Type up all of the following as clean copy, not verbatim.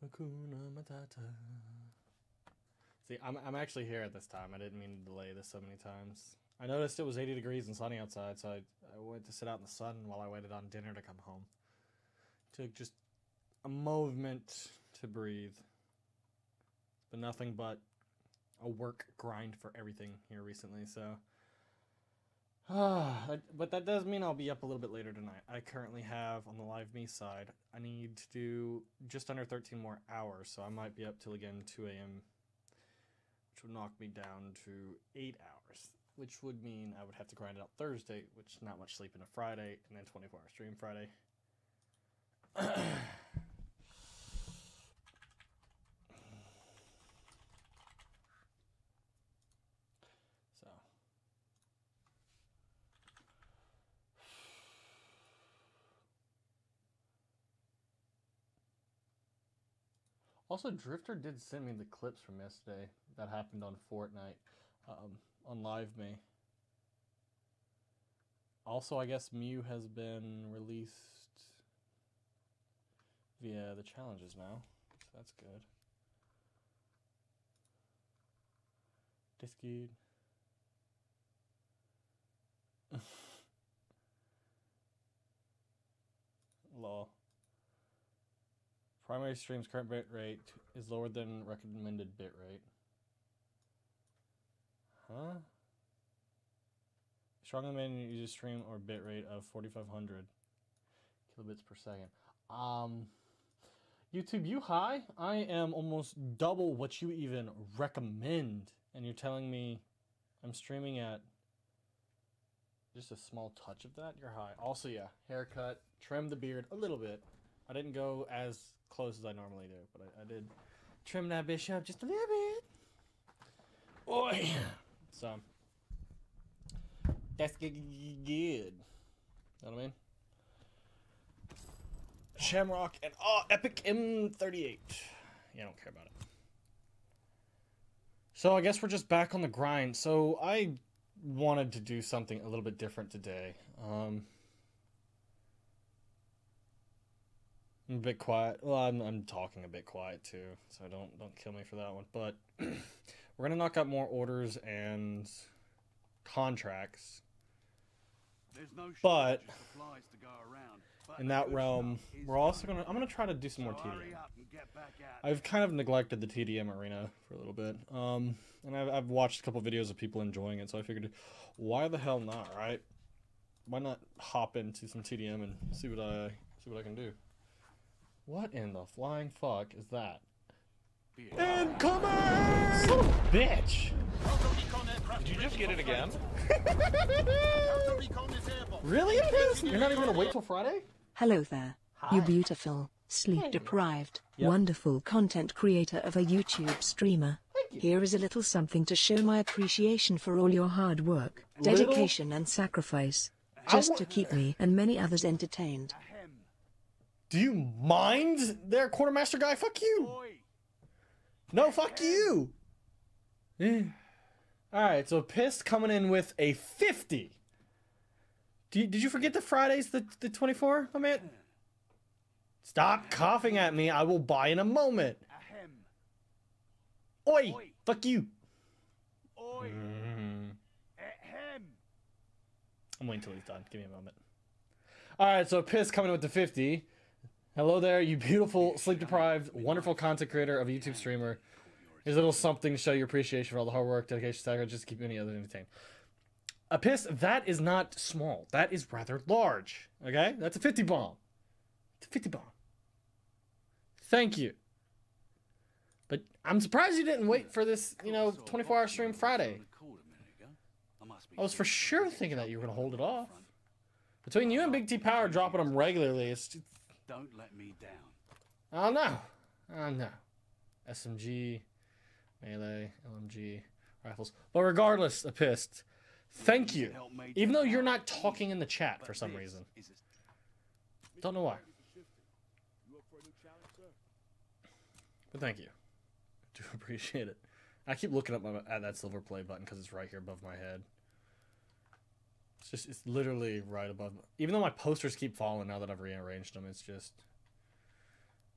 Hakuna Matata. See, I'm actually here at this time. I didn't mean to delay this so many times. I noticed it was 80 degrees and sunny outside, so I went to sit out in the sun while I waited on dinner to come home. Took just a moment to breathe. It's been nothing but a work grind for everything here recently, so... but that does mean I'll be up a little bit later tonight. I currently have, on the Live Me side, I need to do just under 13 more hours, so I might be up till again 2 a.m., which would knock me down to 8 hours, which would mean I would have to grind out Thursday, which not much sleep into Friday, and then 24-hour stream Friday. So. Also, Drifter did send me the clips from yesterday that happened on Fortnite, on Live Me. Also, I guess Mew has been released via the challenges now, so that's good. Discord. Law. Primary stream's current bit rate is lower than recommended bit rate. Huh? Strongly recommended user stream or bit rate of 4,500 kilobits per second. YouTube, you high? I am almost double what you even recommend, and you're telling me I'm streaming at just a small touch of that? You're high. Also, yeah, haircut, trim the beard a little bit. I didn't go as close as I normally do, but I did trim that bitch up just a little bit. Boy. So, that's good. You know what I mean? Shamrock and Epic M38. Yeah, I don't care about it. So I guess we're just back on the grind. So I wanted to do something a little bit different today. I'm a bit quiet. Well, I'm talking a bit quiet too, so don't kill me for that one. But we're gonna knock out more orders and contracts. There's no but supplies to go around, in that realm, we're also I'm gonna try to do some more TDM. I've kind of neglected the TDM arena for a little bit, and I've watched a couple videos of people enjoying it, so I figured, why the hell not, right? Why not hop into some TDM and see what I can do? What in the flying fuck is that? Incoming! Son of a bitch! Did you just get it again? Really, Piss? You're not even gonna wait till Friday? Hello there, Hi. you beautiful, sleep-deprived, wonderful content creator of a YouTube streamer. Here is a little something to show my appreciation for all your hard work, dedication and sacrifice, just to keep me and many others entertained. Do you mind there, quartermaster guy? Fuck you! No, fuck you! Alright, so Pissed coming in with a 50. Did you forget the Friday's the 24, my man? Stop coughing at me. I will buy in a moment. Oi! Fuck you! I'm waiting till he's done. Give me a moment. Alright, so Pissed coming in with the 50. Hello there, you beautiful, sleep-deprived, wonderful content creator of a YouTube streamer. Here's a little something to show your appreciation for all the hard work, dedication, sacrifice, just to keep any other entertained. A Piss, that is not small. That is rather large. Okay? That's a 50 bomb. It's a 50 bomb. Thank you. But I'm surprised you didn't wait for this, 24-hour stream Friday. I was for sure thinking that you were going to hold it off. Between you and Big T Power dropping them regularly, it's just... Don't let me down. Oh no. Oh no. SMG, melee, LMG, rifles. But regardless, a Pissed, thank you. Even though you're not talking in the chat for some reason. Don't know why. But thank you. I do appreciate it. I keep looking up at that silver play button because it's right here above my head. It's literally right above. Even though my posters keep falling now that I've rearranged them, it's just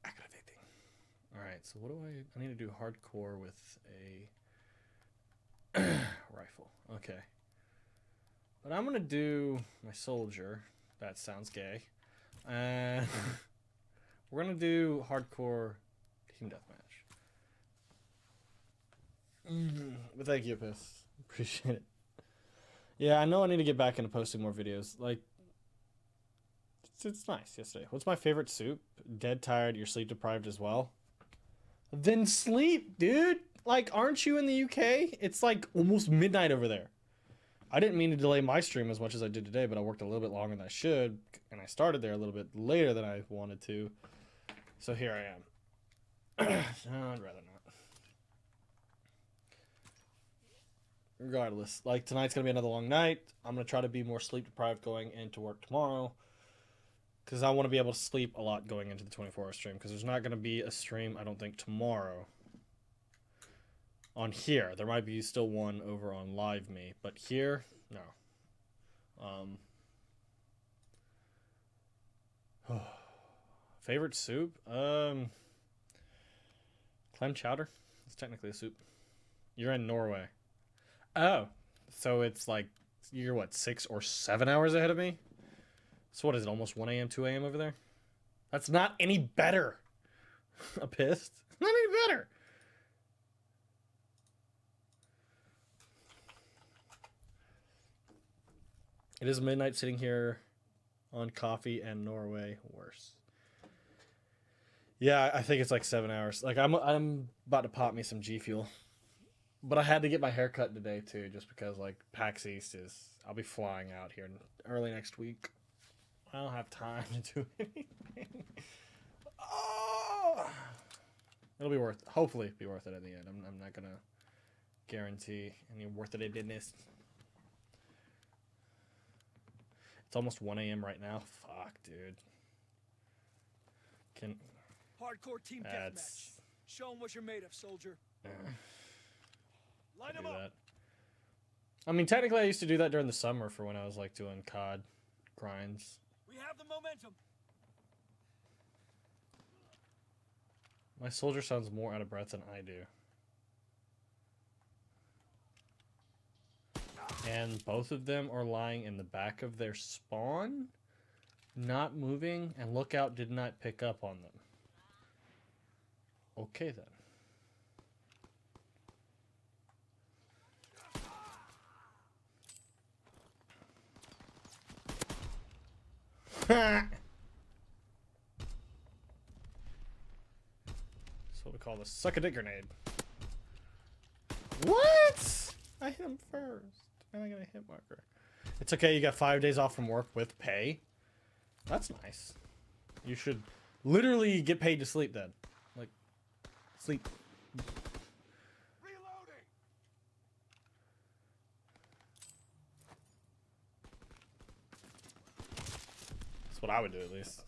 aggravating. Alright, so what do I need to do hardcore with a rifle. Okay. But I'm gonna do my soldier. That sounds gay. And we're gonna do hardcore team deathmatch. But thank you, Piss. Appreciate it. Yeah, I know I need to get back into posting more videos. Like, it's nice yesterday. What's my favorite soup? Dead tired, you're sleep deprived as well. Then sleep, dude. Like, aren't you in the UK? It's like almost midnight over there. I didn't mean to delay my stream as much as I did today, but I worked a little bit longer than I should, and I started there a little bit later than I wanted to. So here I am. No, I'd rather not. Regardless, like, tonight's gonna be another long night. I'm gonna try to be more sleep deprived going into work tomorrow, because I want to be able to sleep a lot going into the 24-hour stream, because there's not gonna be a stream, I don't think, tomorrow on here. There might be still one over on Live Me, but here, no. Favorite soup? Clam chowder. It's technically a soup. You're in Norway. Oh, so it's like, you're what, 6 or 7 hours ahead of me? So what is it, almost 1 a.m., 2 a.m. over there? That's not any better. I'm pissed. Not any better. It is midnight sitting here on coffee, and Norway worse. Yeah, I think it's like 7 hours. Like, I'm about to pop me some G Fuel. But I had to get my hair cut today, too, just because, like, PAX East is... I'll be flying out here early next week. I don't have time to do anything. Oh! It'll be worth... Hopefully be worth it at the end. I'm not going to guarantee any worth it business. It's almost 1 a.m. right now. Fuck, dude. Hardcore team deathmatch. Show them what you're made of, soldier. Line them up. That. I mean, technically, I used to do that during the summer for when I was like doing COD grinds. We have the momentum. My soldier sounds more out of breath than I do. And both of them are lying in the back of their spawn, not moving, and Lookout did not pick up on them. Okay, then. That's what we call the suck-a-dick grenade. What? I hit him first. And I got a hit marker. It's okay, you got 5 days off from work with pay. That's nice. You should literally get paid to sleep then. Like, sleep. Reloading. That's what I would do, at least.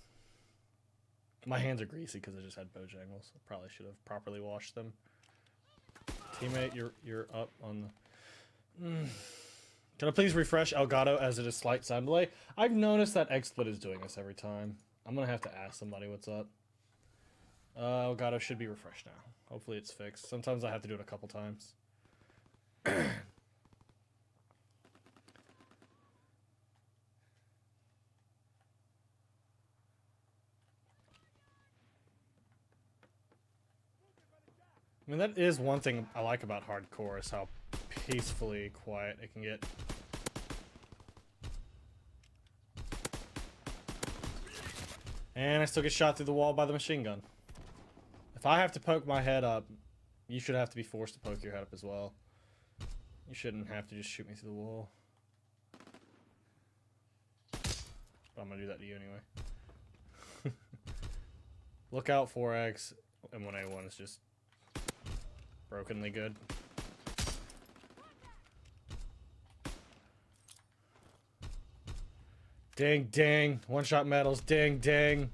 My hands are greasy because I just had Bojangles. I probably should have properly washed them. Teammate, you're up on the... Can I please refresh Elgato as it is slight sound delay? I've noticed that XSplit is doing this every time. I'm gonna have to ask somebody what's up. Elgato should be refreshed now. Hopefully it's fixed. Sometimes I have to do it a couple times. I mean, that is one thing I like about hardcore, is how peacefully quiet it can get. And I still get shot through the wall by the machine gun. If I have to poke my head up, you should have to be forced to poke your head up as well. You shouldn't have to just shoot me through the wall. But I'm gonna do that to you anyway. Lookout 4X and 1A1 is just brokenly good. Ding, ding. One-shot medals. Ding, ding.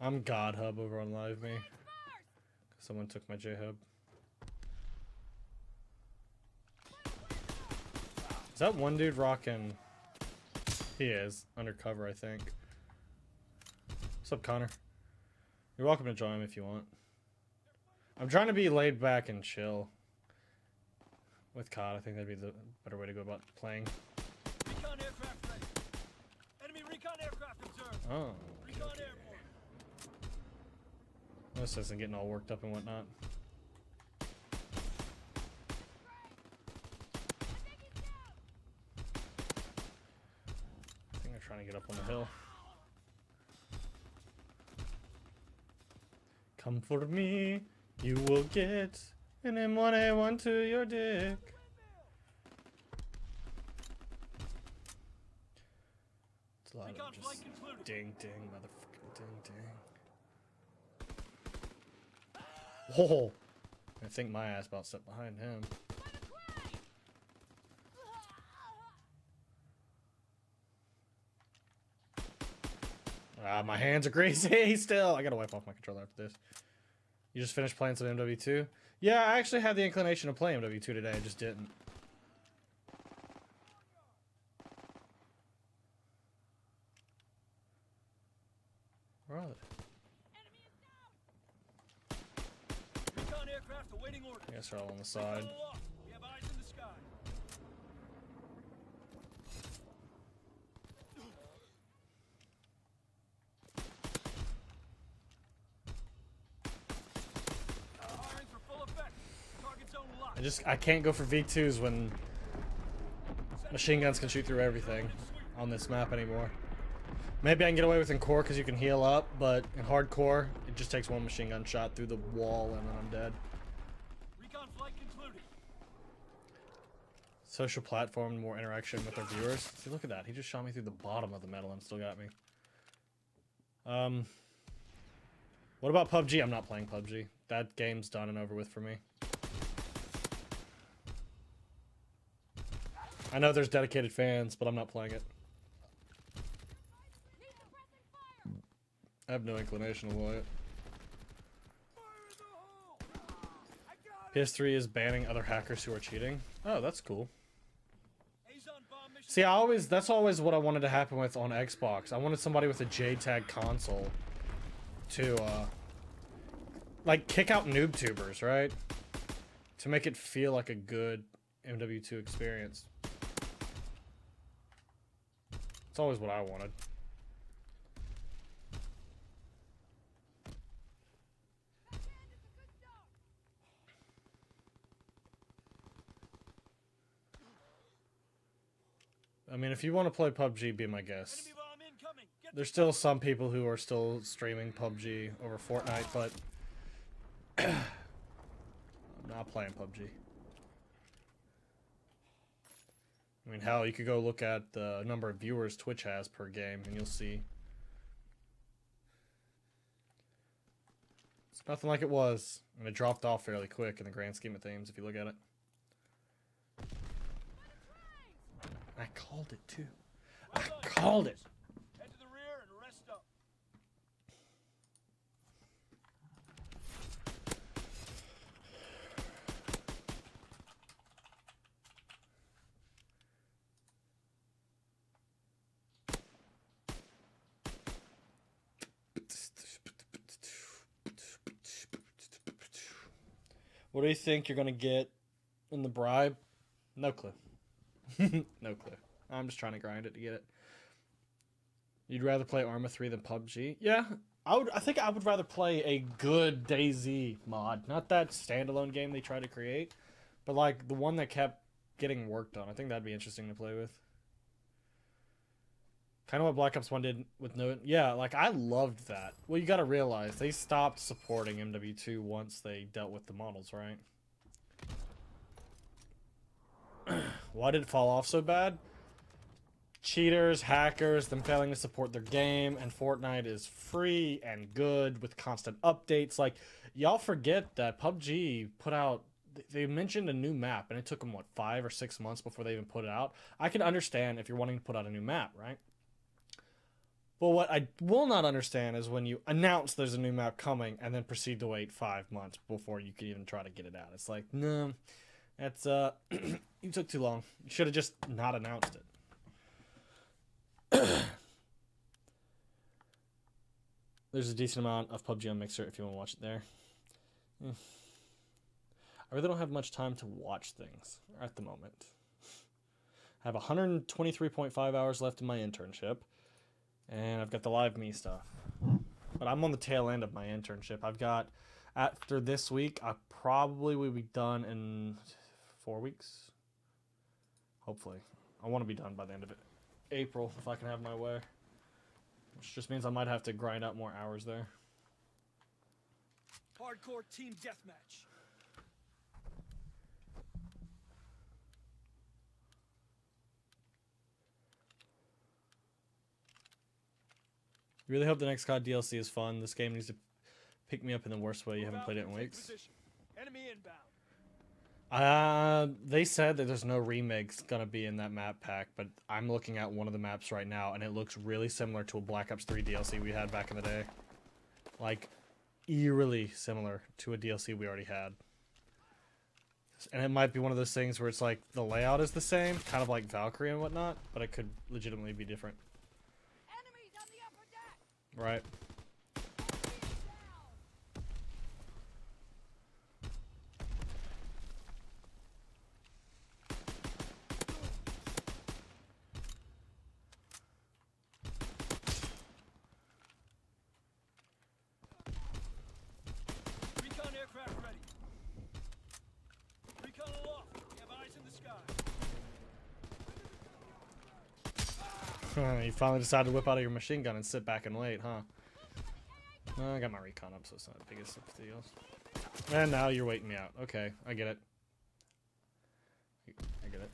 I'm God Hub over on Live Me. Someone took my J Hub. Is that one dude rocking? He is. Undercover, I think. What's up, Connor? You're welcome to join him if you want. I'm trying to be laid back and chill. With COD, I think that'd be the better way to go about playing. Recon aircraft ready. Enemy recon aircraft observed. Oh. Recon airborne. This isn't getting all worked up and whatnot. I think they're trying to get up on the hill. Come for me, you will get an M1A1 to your dick. It's a lot of just ding ding, motherfucking ding ding. Whoa! I think my ass about stepped behind him. Ah, my hands are greasy still. I gotta wipe off my controller after this. You just finished playing some MW2? Yeah, I actually had the inclination to play MW2 today. I just didn't. Where are they? Recon aircraft awaiting orders. I guess they're all on the side. We have eyes in the sky. Firing for full effect. Target zone locked. I can't go for V2s when machine guns can shoot through everything on this map anymore. Maybe I can get away with in core because you can heal up, but in hardcore, it just takes one machine gun shot through the wall and then I'm dead. Recon flight concluded. Social platform, more interaction with our viewers. See, look at that. He just shot me through the bottom of the metal and still got me. What about PUBG? I'm not playing PUBG. That game's done and over with for me. I know there's dedicated fans, but I'm not playing it. I have no inclination to play it. PS3 is banning other hackers who are cheating. Oh, that's cool. See, that's always what I wanted to happen with on Xbox. I wanted somebody with a JTAG console to, like, kick out noob tubers, right? To make it feel like a good MW2 experience. It's always what I wanted. I mean, if you want to play PUBG, be my guest. There's still some people who are still streaming PUBG over Fortnite, but I'm not playing PUBG. I mean, hell, you could go look at the number of viewers Twitch has per game, and you'll see. It's nothing like it was, and it dropped off fairly quick in the grand scheme of things, if you look at it. I called it too. I called it. Head to the rear and rest up. What do you think you're gonna get in the bribe? No clue. No clue. I'm just trying to grind it to get it. You'd rather play Arma 3 than PUBG? Yeah, I think I would rather play a good DayZ mod. Not that standalone game they tried to create, but like the one that kept getting worked on. I think that'd be interesting to play with. Kind of what Black Ops 1 did with no... Yeah, like I loved that. Well, you gotta realize, they stopped supporting MW2 once they dealt with the models, right? Why did it fall off so bad? Cheaters, hackers, them failing to support their game, and Fortnite is free and good with constant updates. Like, y'all forget that PUBG put out... They mentioned a new map, and it took them, what, 5 or 6 months before they even put it out? I can understand if you're wanting to put out a new map, right? But what I will not understand is when you announce there's a new map coming and then proceed to wait 5 months before you can even try to get it out. It's like, no... That's you took too long. You should have just not announced it. There's a decent amount of PUBG on Mixer if you want to watch it there. I really don't have much time to watch things at the moment. I have 123.5 hours left in my internship, and I've got the Live Me stuff. But I'm on the tail end of my internship. I've got, after this week, I probably will be done in 4 weeks. Hopefully. I want to be done by the end of April if I can have my way. Which just means I might have to grind out more hours there. Hardcore team deathmatch. Really hope the next COD DLC is fun. This game needs to pick me up in the worst way. You haven't played it in weeks. Enemy inbound. They said that there's no remakes gonna be in that map pack, but I'm looking at one of the maps right now, and it looks really similar to a Black Ops 3 DLC we had back in the day. Like, eerily similar to a DLC we already had. And it might be one of those things where it's like, the layout is the same, kind of like Valkyrie and whatnot, but it could legitimately be different. Enemies on the upper deck. Right. Recon aircraft ready. Recon aloft. We have eyes in the sky. You finally decided to whip out of your machine gun and sit back and wait, huh? I got my recon up, so it's not the biggest of deals. And now you're waiting me out. Okay, I get it. I get it.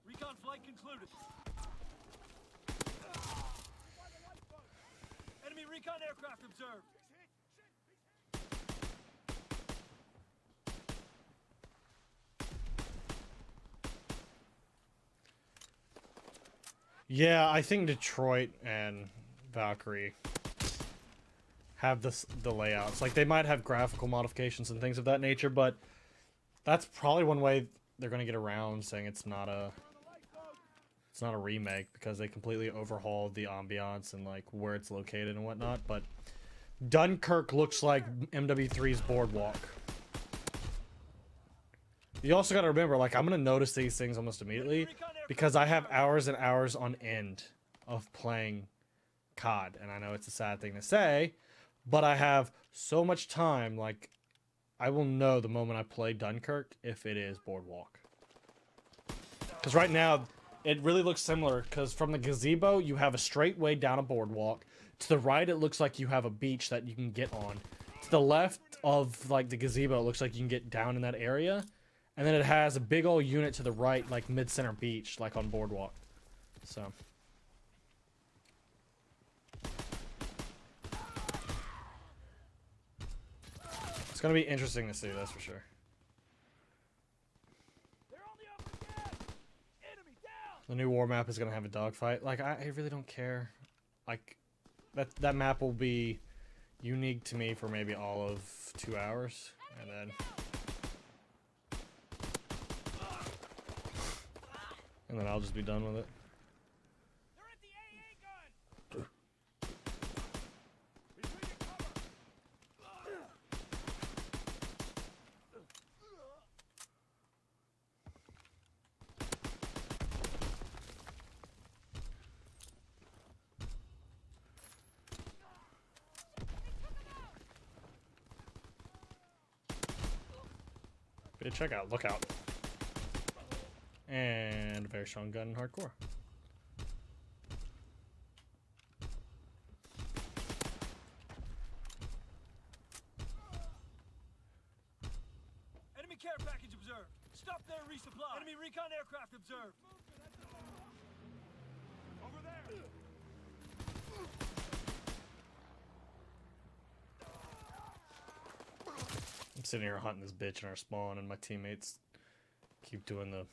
Recon flight concluded. Enemy recon aircraft observed. Yeah, I think Detroit and Valkyrie have the layouts. Like, they might have graphical modifications and things of that nature, but that's probably one way they're going to get around saying it's not a remake, because they completely overhauled the ambiance and like where it's located and whatnot. But Dunkirk looks like MW3's Boardwalk. You also got to remember, like, I'm going to notice these things almost immediately because I have hours and hours on end of playing COD. And I know it's a sad thing to say, but I have so much time, like, I will know the moment I play Dunkirk if it is Boardwalk. Because right now, it really looks similar, because from the gazebo, you have a straight way down a boardwalk. To the right, it looks like you have a beach that you can get on. To the left of, like, the gazebo, it looks like you can get down in that area. And then it has a big old unit to the right, like mid-center beach, like on Boardwalk. So. It's going to be interesting to see, that's for sure. They're on the upper deck. Enemy down. The new war map is going to have a dogfight. Like, I really don't care. Like, that map will be unique to me for maybe all of 2 hours. And then... and then I'll just be done with it. They're at the AA gun. Retreating cover. But check out, look out. And a very strong gun in hardcore. Enemy care package observed. Stop their resupply. Enemy recon aircraft observed. Over there. I'm sitting here hunting this bitch in our spawn, and my teammates keep doing the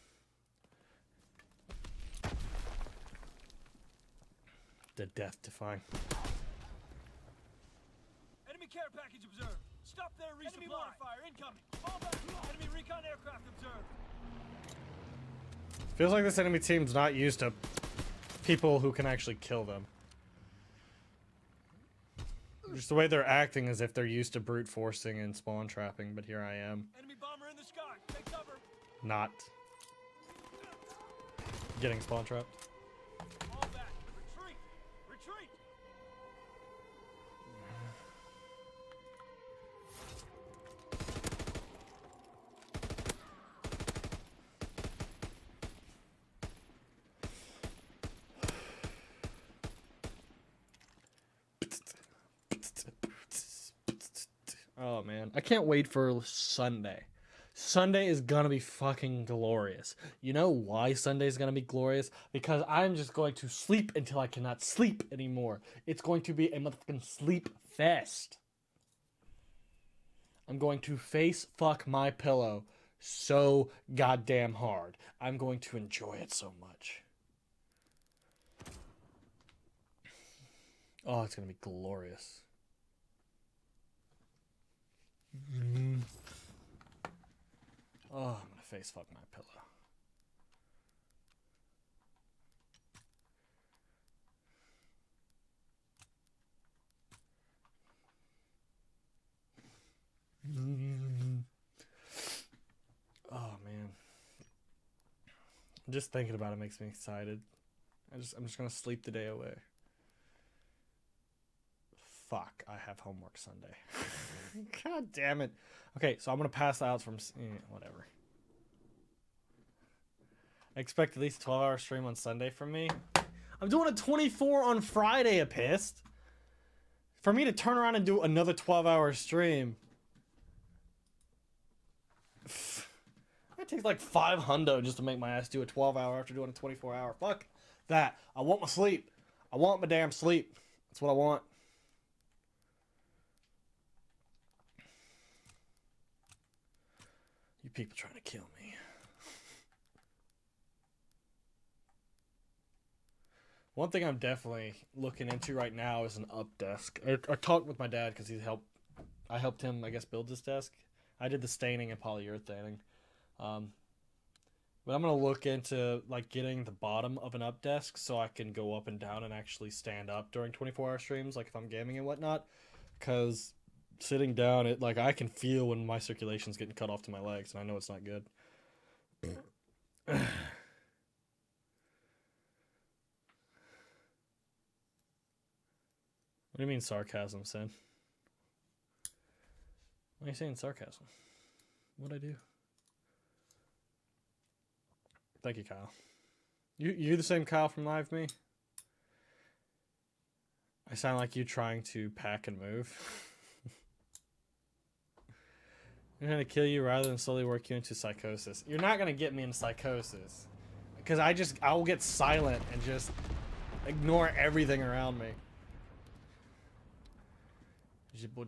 The death defying. Enemy care package observed. Stop there, resupply. Enemy mortar fire incoming. Fall back. Enemy recon aircraft observed. Feels like this enemy team's not used to people who can actually kill them. Just the way they're acting as if they're used to brute forcing and spawn trapping, but here I am. Enemy bomber in the sky. Take cover. Not getting spawn trapped. Fall back. Retreat. Retreat. Oh man, I can't wait for Sunday. Sunday is gonna be fucking glorious. You know why Sunday is gonna be glorious? Because I'm just going to sleep until I cannot sleep anymore. It's going to be a motherfucking sleep fest. I'm going to face fuck my pillow so goddamn hard. I'm going to enjoy it so much. Oh, it's gonna be glorious. Oh, I'm gonna face fuck my pillow. Oh man. Just thinking about it makes me excited. I'm just gonna sleep the day away. Fuck, I have homework Sunday. God damn it. Okay, so I'm gonna pass out from whatever. I expect at least a 12-hour stream on Sunday from me. I'm doing a 24 on Friday, a pissed. For me to turn around and do another 12-hour stream. It takes like $500 just to make my ass do a 12-hour after doing a 24-hour. Fuck that. I want my sleep. I want my damn sleep. That's what I want. You people trying to kill me. One thing I'm definitely looking into right now is an up desk. I talked with my dad because I helped him, I guess, build this desk. I did the staining and polyurethaning. But I'm going to look into like getting the bottom of an up desk so I can go up and down and actually stand up during 24-hour streams, like if I'm gaming and whatnot. Because sitting down, like I can feel when my circulation's getting cut off to my legs, and I know it's not good. What do you mean sarcasm, Sin? Why are you saying sarcasm? What'd I do? Thank you, Kyle. You the same Kyle from Live Me? I sound like you trying to pack and move. I'm gonna kill you rather than slowly work you into psychosis. You're not gonna get me into psychosis. Because I will get silent and just ignore everything around me.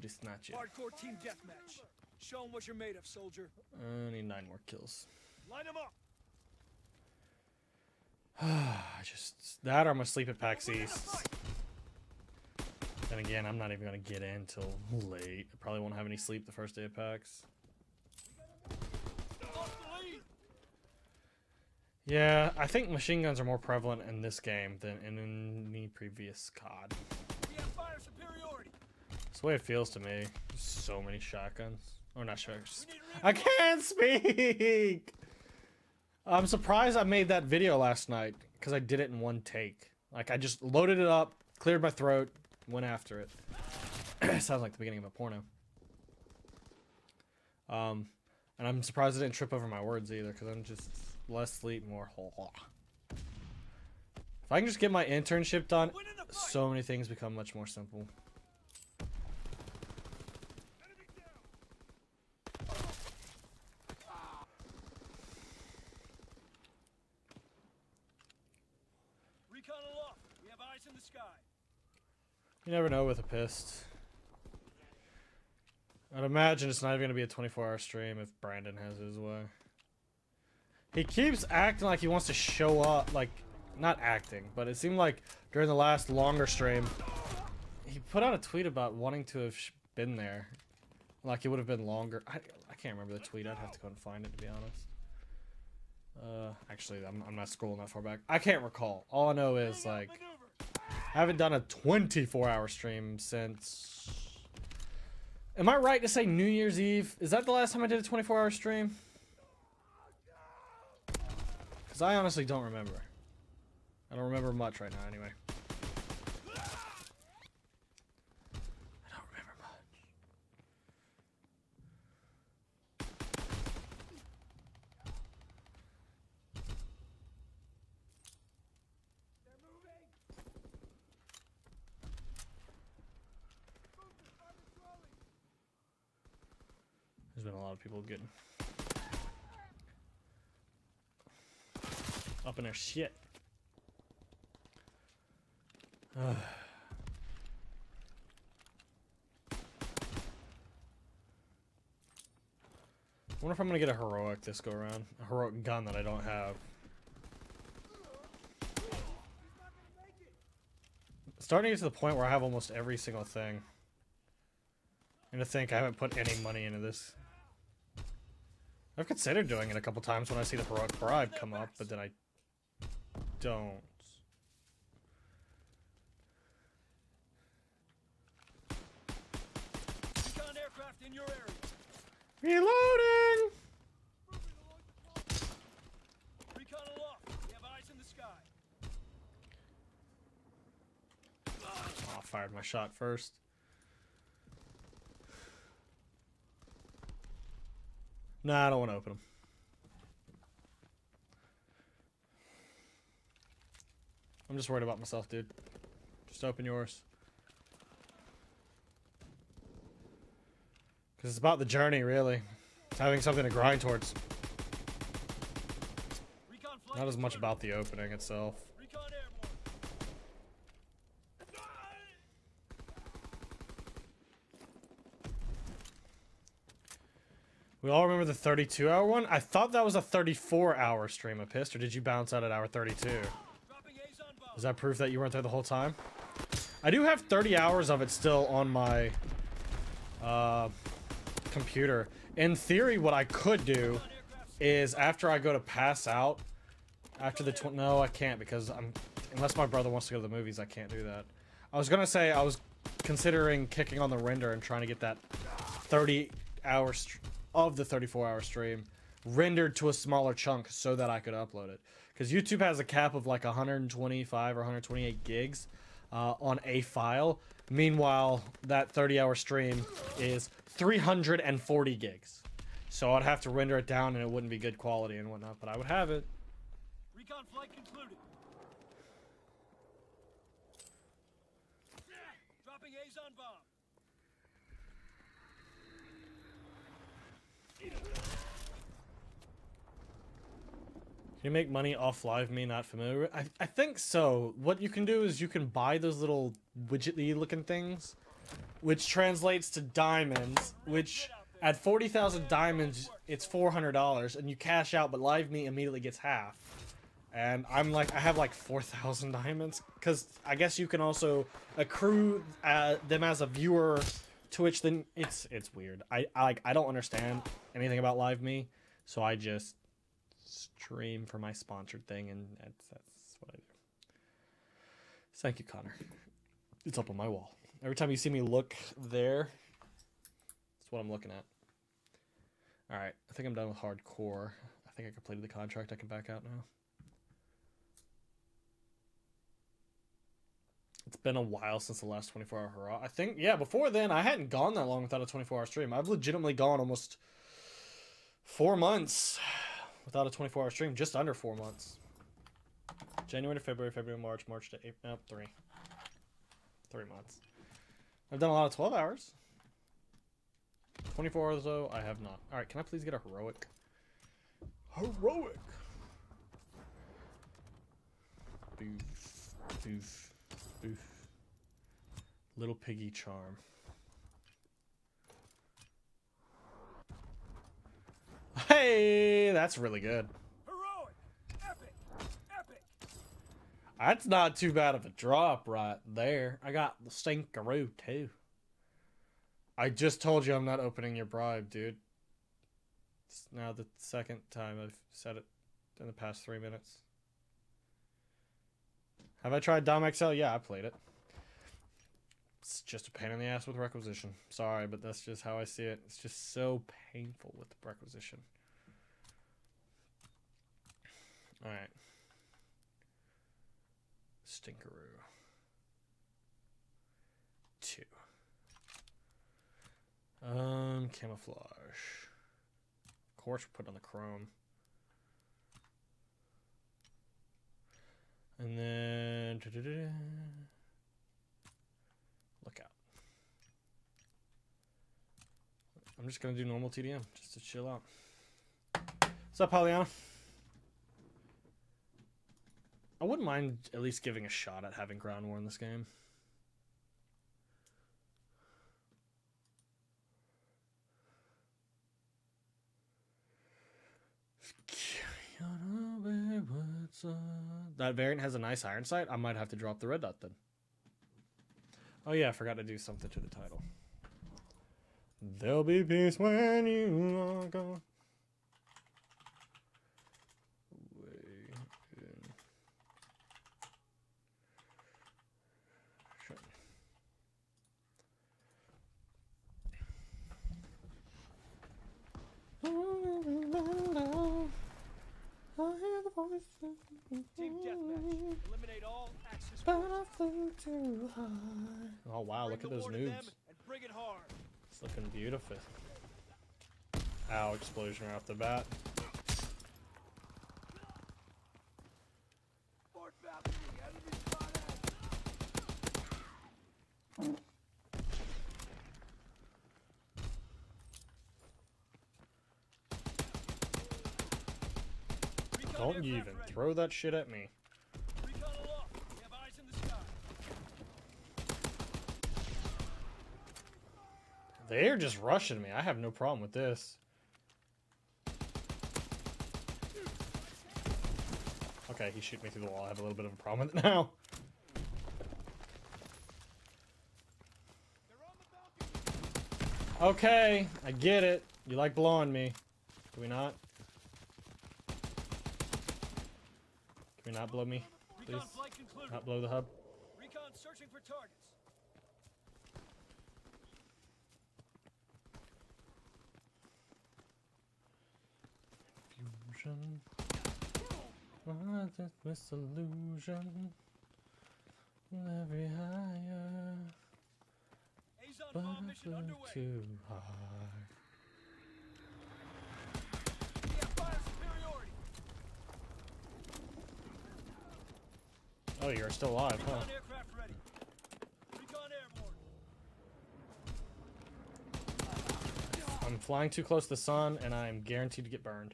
Snatch it. Hardcore team deathmatch. Show them what you're made of, soldier. I need 9 more kills. Line them up. Just that or I'm gonna sleep at PAX East. Then again, I'm not even gonna get in till late. I probably won't have any sleep the first day of PAX. Yeah, I think machine guns are more prevalent in this game than in any previous COD. We have fire superiority. That's the way it feels to me. So many shotguns. Or not shotguns. I can't speak! I'm surprised I made that video last night, because I did it in one take. Like, I just loaded it up, cleared my throat, went after it. Sounds like the beginning of a porno. And I'm surprised I didn't trip over my words either, because I'm just less sleep, more If I can just get my internship done, so many things become much more simple. Recon aloft. We have eyes in the sky. You never know with a pist. I'd imagine it's not even going to be a 24-hour stream if Brandon has his way. He keeps acting like he wants to show up, like, not acting, but it seemed like during the last longer stream, he put out a tweet about wanting to have been there. Like it would have been longer. I can't remember the tweet. I'd have to go and find it, to be honest. Actually, I'm not scrolling that far back. I can't recall. All I know is, like, I haven't done a 24-hour stream since... Am I right to say New Year's Eve? Is that the last time I did a 24-hour stream? Because I honestly don't remember. I don't remember much right now, anyway. I don't remember much. There's been a lot of people getting up in their shit. I wonder if I'm gonna get a heroic this go around. A heroic gun that I don't have. Starting to get to the point where I have almost every single thing. And to think I haven't put any money into this. I've considered doing it a couple times when I see the heroic bribe come up, but then I don't. Recon aircraft in your area. Reloading! Recon aloft. We have eyes in the sky. Oh, I fired my shot first. Nah, I don't want to open them. I'm just worried about myself, dude. Just open yours. Because it's about the journey, really. It's having something to grind towards. Recon flight Not as much confirmed. about the opening itself. Recon airborne. We all remember the 32-hour one? I thought that was a 34-hour stream of Pissed, or did you bounce out at hour 32? Dropping A's on bomb. Is that proof that you weren't there the whole time? I do have 30 hours of it still on my computer. In theory, what I could do is after I go to pass out, after the no, I can't because unless my brother wants to go to the movies, I can't do that. I was gonna say I was considering kicking on the render and trying to get that 30 hours of the 34-hour stream rendered to a smaller chunk so that I could upload it. Because YouTube has a cap of like 125 or 128 gigs on a file. Meanwhile, that 30-hour stream is 340 gigs. So I'd have to render it down and it wouldn't be good quality and whatnot, but I would have it. Recon flight concluded. Dropping A's on bomb. Can you make money off live me not familiar with? I think so. What you can do is you can buy those little widgety looking things, which translates to diamonds, which at 40,000 diamonds, it's $400, and you cash out, but live me immediately gets half. And I'm like, I have like 4,000 diamonds, because I guess you can also accrue them as a viewer to which then it's weird. I don't understand anything about live me, so I just stream for my sponsored thing, and that's what I do. Thank you, Connor. It's up on my wall. Every time you see me look there, that's what I'm looking at. Alright, I think I'm done with hardcore. I think I completed the contract. I can back out now. It's been a while since the last 24-hour hurrah. I think, yeah, before then, I hadn't gone that long without a 24-hour stream. I've legitimately gone almost 4 months without a 24-hour stream, just under 4 months. January to February, February to March, March to April, nope, 3 months. I've done a lot of 12 hours. 24 hours, though, I have not. Alright, can I please get a heroic? Heroic! Boof, boof, boof. Little piggy charm. Hey, that's really good. Heroic. Epic. Epic. That's not too bad of a drop right there. I got the Stinkaroo too. I just told you I'm not opening your bribe, dude. It's now the second time I've said it in the past 3 minutes. Have I tried Dom XL? Yeah, I played it. It's just a pain in the ass with requisition. Sorry, but that's just how I see it. It's just so painful with the requisition. Alright. Stinkaroo. 2. Camouflage. Of course we put on the chrome. And then look out. I'm just gonna do normal TDM just to chill out. What's up, Pollyanna? I wouldn't mind at least giving a shot at having ground war in this game. That variant has a nice iron sight. I might have to drop the red dot then. Oh yeah, I forgot to do something to the title. There'll be peace when you are gone. Way in. Sure. I hear the voice. Team deathmatch. Eliminate all axis. But I flew too high. Oh wow, look at those noobs. And bring it hard. It's looking beautiful. Ow, explosion right off the bat. Fort balcony, enemy spotted. Don't you even throw that shit at me. Recon aloft. We have eyes in the sky. They're just rushing me. I have no problem with this. Okay, he shoot me through the wall. I have a little bit of a problem with it now. Okay, I get it. You like blowing me. Do we not? Can we not blow me? Please? Recon flight concluded. Not blow the hub? Recon searching for targets. Fusion. What is this illusion? Every higher. Azon But bomb I mission flew underway. too high. We have fire superiority. Oh, you're still alive, huh? Recon aircraft ready. Recon airborne. I'm flying too close to the sun, and I'm guaranteed to get burned.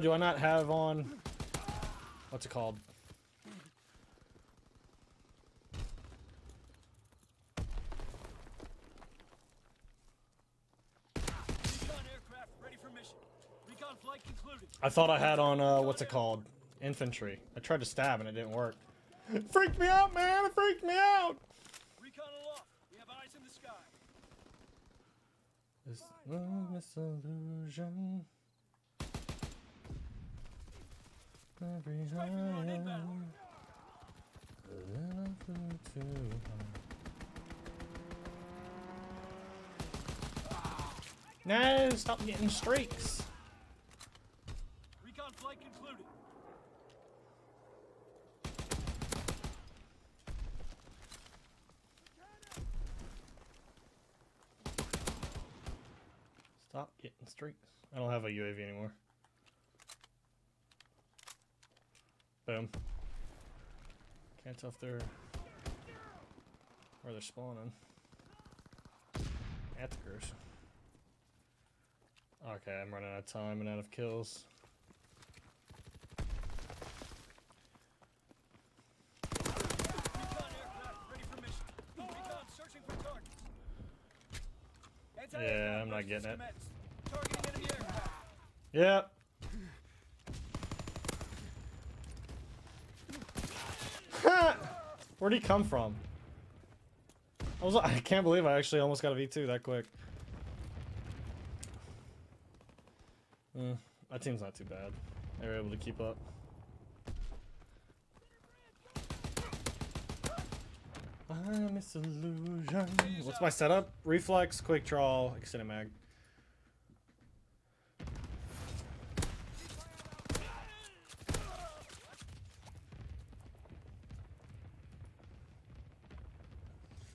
Do I not have on... What's it called? Recon aircraft ready for mission. Recon flight concluded. I thought I had on, what's it called? Infantry. I tried to stab and it didn't work. It freaked me out, man! It freaked me out! Recon aloft. We have eyes in the sky. This illusion. Every Strike run higher. inbound. Then I flew too high. No! Stop getting streaks! Recon flight concluded. Stop getting streaks. I don't have a UAV anymore. Boom. Can't tell if they're... where they're spawning. Attackers. Okay, I'm running out of time and out of kills. Recon aircraft ready for mission. Recon searching for targets. Yeah, I'm not getting it. Targeting enemy aircraft. Yep. Where'd he come from? I can't believe I actually almost got a V2 that quick. That team's not too bad. They were able to keep up. I'm a solution. What's my setup? Reflex, quick draw, extended mag.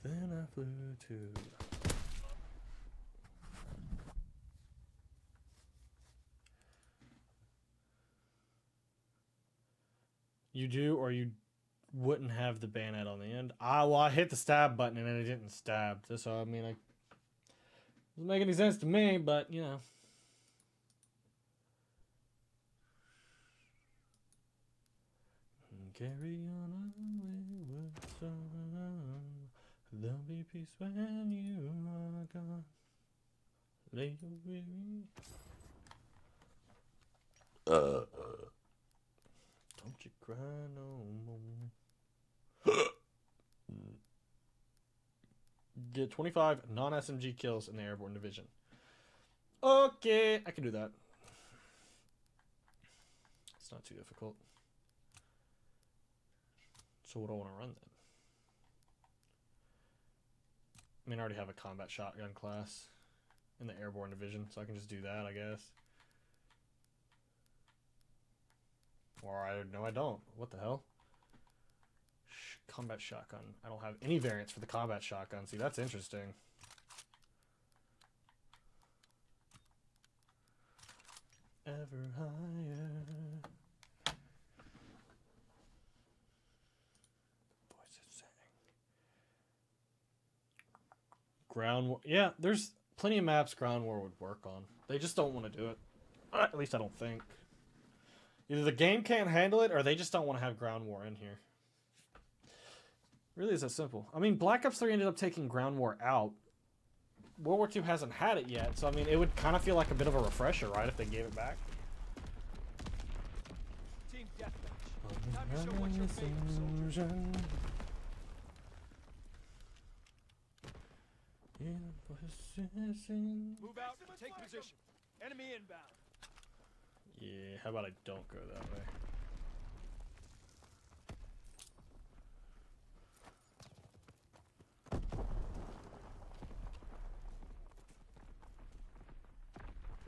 Then I flew to. You do, or you wouldn't have the bayonet on the end. Well, I hit the stab button and then it didn't stab. So I mean, it doesn't make any sense to me, but you know. Carry on wayward son. There'll be peace when you are gone. Lay your weary. Don't you cry no more. Get 25 non-SMG kills in the airborne division. Okay, I can do that. It's not too difficult. So what do I want to run then? I mean, I already have a combat shotgun class in the airborne division, so I can just do that, I guess. Or I don't. What the hell? Combat shotgun. I don't have any variants for the combat shotgun. See, that's interesting. Ever higher. Ground war. Yeah, there's plenty of maps ground war would work on. They just don't want to do it. At least I don't think. Either the game can't handle it, or they just don't want to have ground war in here. Really is that simple. I mean, Black Ops 3 ended up taking ground war out. World War II hasn't had it yet, so I mean, it would kind of feel like a bit of a refresher, right, if they gave it back. Team deathmatch. Time to show what you're made of, soldier. Move out and take position. Enemy inbound. Yeah, how about I don't go that way?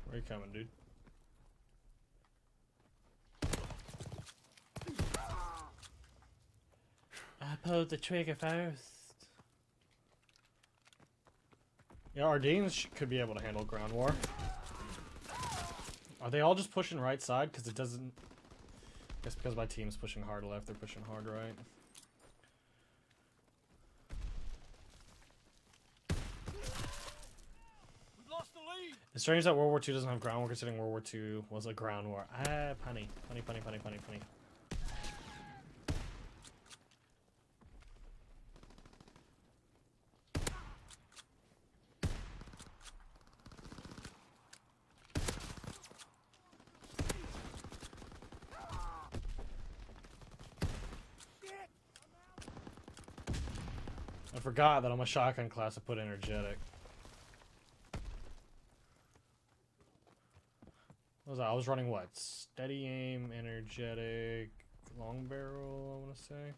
Where you coming, dude? I pulled the trigger first. Yeah, Ardennes could be able to handle ground war. Are they all just pushing right side? Because it doesn't... I guess because my team's pushing hard left, they're pushing hard right. We've lost the lead. It's strange that World War II doesn't have ground war, considering World War II was a ground war. Ah, punny. Punny, punny, punny, punny, punny. I forgot that on my shotgun class I put energetic. What was that? I was running what? Steady aim, energetic, long barrel, I want to say.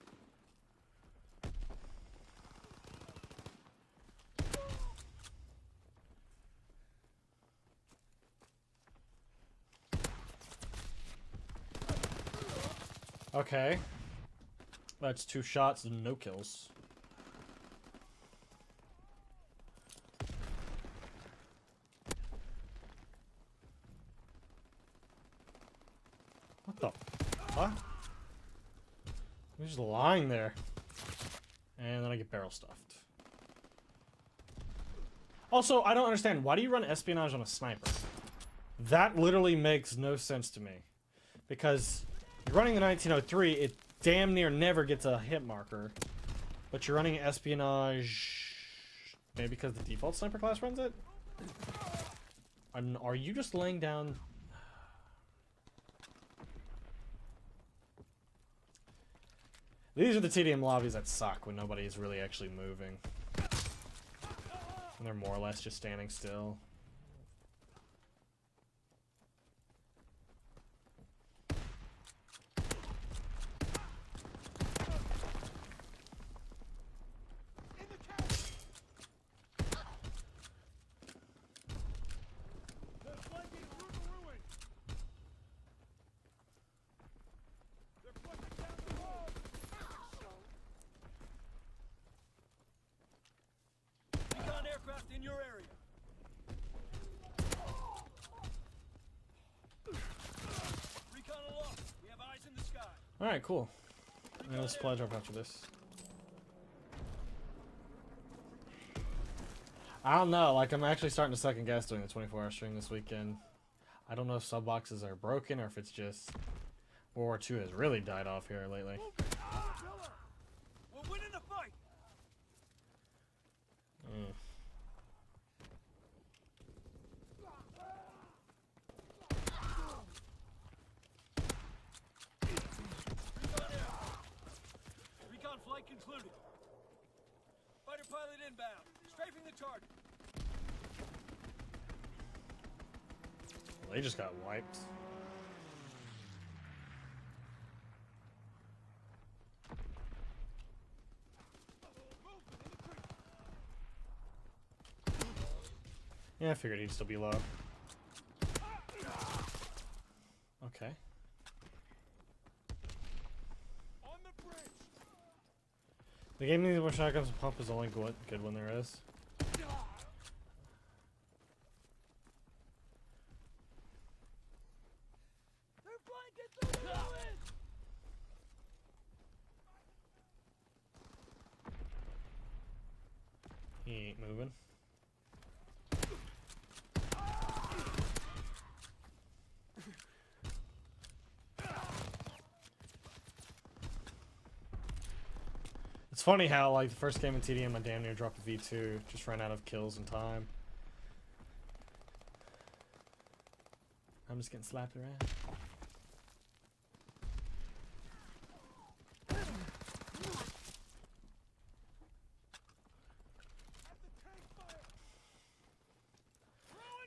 Okay. That's 2 shots and no kills. What the fuck? I'm just lying there. And then I get barrel stuffed. Also, I don't understand. Why do you run espionage on a sniper? That literally makes no sense to me. Because you're running the 1903, it damn near never gets a hit marker. But you're running espionage... Maybe because the default sniper class runs it? And are you just laying down? These are the TDM lobbies that suck when nobody's really actually moving. And they're more or less just standing still. Recon aircraft in your area. Recon aloft. We have eyes in the sky. Alright, cool. I'm gonna supply drop after this. I don't know, like I'm actually starting to second guess doing the 24-hour stream this weekend. I don't know if sub boxes are broken or if it's just World War II has really died off here lately. We're winning the fight. Recon flight concluded. Fighter pilot inbound. Strafing the target. They just got wiped. Yeah, I figured he'd still be low. Okay. On the bridge. The game needs more shotguns and pump is only good when there is. They're flanking through the ruins. He ain't moving. It's funny how, like, the first game in TDM I damn near dropped a V2, just ran out of kills and time. I'm just getting slapped around.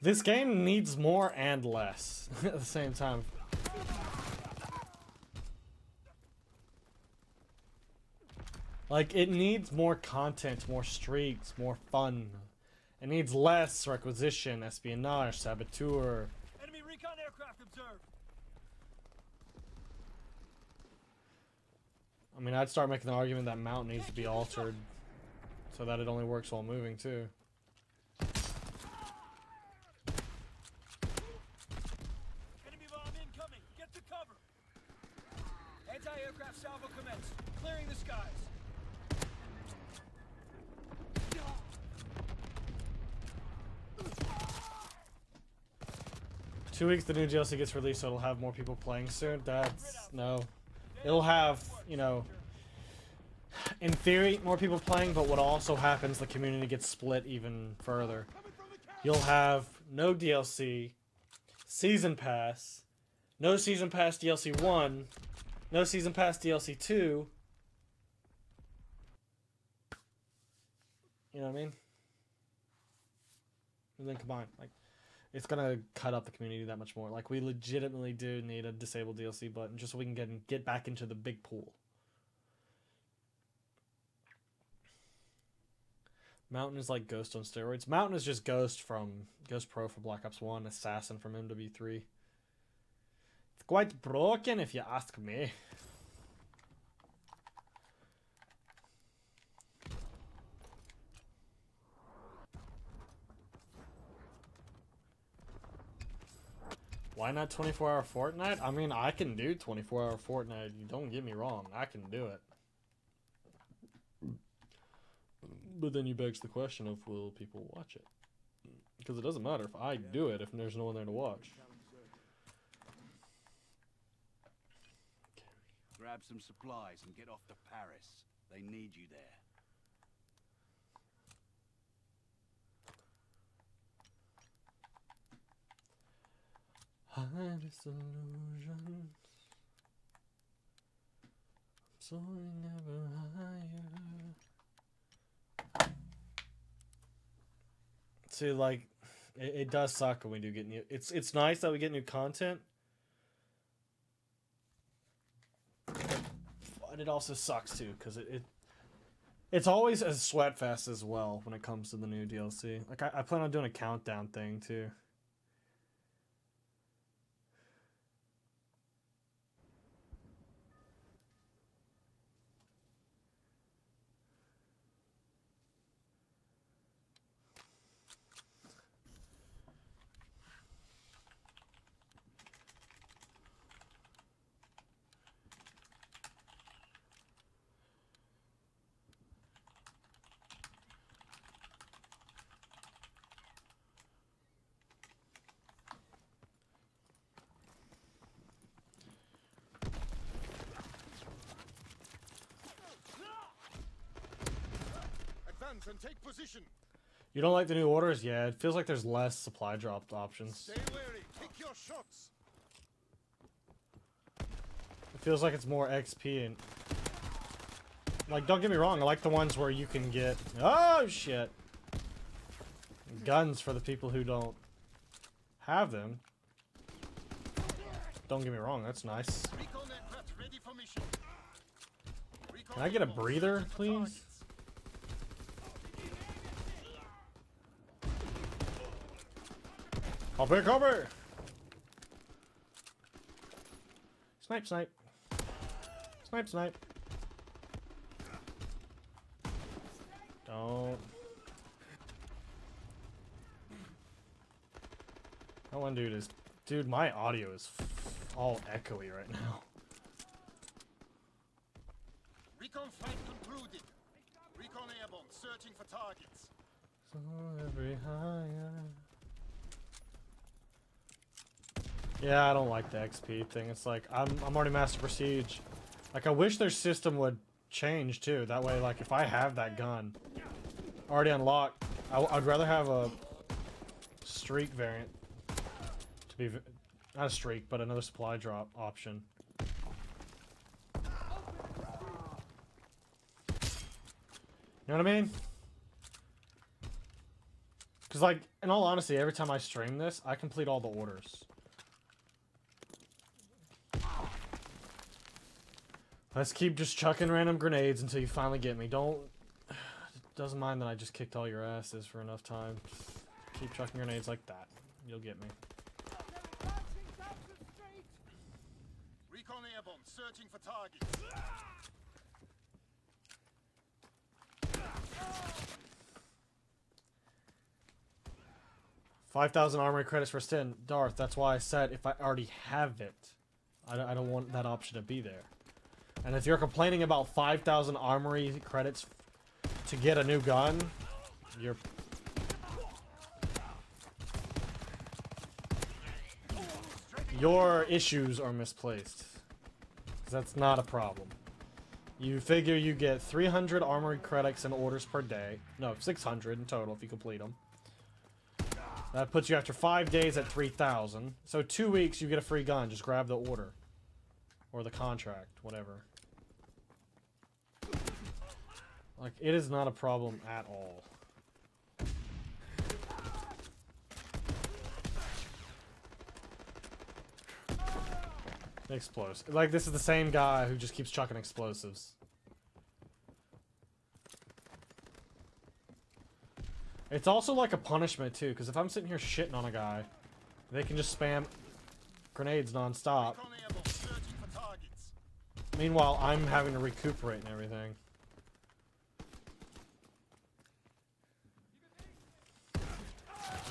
This game needs more and less at the same time. Like, it needs more content, more streaks, more fun. It needs less requisition, espionage, saboteur. Enemy recon aircraft observed. I mean, I'd start making the argument that mount needs to be altered so that it only works while moving, too. Enemy bomb incoming. Get to cover. Anti-aircraft salvo commenced. Clearing the skies. 2 weeks the new DLC gets released, so it'll have more people playing soon. That's... no. It'll have, you know... in theory, more people playing, but what also happens, the community gets split even further. You'll have no DLC, Season Pass, no Season Pass DLC 1, no Season Pass DLC 2. You know what I mean? And then combine. Like, it's gonna cut up the community that much more. Like, we legitimately do need a disabled DLC button just so we can get back into the big pool. Mountain is like Ghost on steroids. Mountain is just Ghost Pro from Black Ops 1, Assassin from MW3. It's quite broken if you ask me. Why not 24-hour Fortnite? I mean, I can do 24-hour Fortnite. You don't get me wrong. I can do it. But then you begs the question of, will people watch it? Because it doesn't matter if I do it if there's no one there to watch. Grab some supplies and get off to Paris. They need you there. disillusions. Soaring ever higher. See, like, it does suck when we do get new. It's nice that we get new content. But it also sucks too, because it's always a sweat fest as well when it comes to the new DLC. Like I plan on doing a countdown thing too. And take position. You don't like the new orders? Yeah, it feels like there's less supply drop options. Stay wary. Take your shots. It feels like it's more XP and... Like, don't get me wrong, I like the ones where you can get... Oh, shit! Guns for the people who don't have them. Don't get me wrong, that's nice. Can I get a breather, please? Cover, cover! Snipe, snipe. Snipe, snipe. Don't. That one dude is... Dude, my audio is all echoey right now. Recon flight concluded. Recon airborne, searching for targets. So every higher... Yeah, I don't like the XP thing. It's like, I'm already Master Prestige. Like, I wish their system would change, too. That way, like, if I have that gun already unlocked, I'd rather have a streak variant. To be... Not a streak, but another supply drop option. You know what I mean? Because, like, in all honesty, every time I stream this, I complete all the orders. Let's keep just chucking random grenades until you finally get me. Don't... It doesn't mind that I just kicked all your asses for enough time. Just keep chucking grenades like that. You'll get me. Recon airborne, searching for targets. 5,000 armory credits for Stin. Darth, that's why I said if I already have it, I don't want that option to be there. And if you're complaining about 5,000 armory credits to get a new gun, your issues are misplaced. 'Cause that's not a problem. You figure you get 300 armory credits and orders per day. No, 600 in total if you complete them. That puts you after 5 days at 3,000. So 2 weeks you get a free gun. Just grab the order. Or the contract, whatever. Like, it is not a problem at all. Explosives. Like, this is the same guy who just keeps chucking explosives. It's also like a punishment, too, because if I'm sitting here shitting on a guy, they can just spam grenades non-stop. Meanwhile, I'm having to recuperate and everything.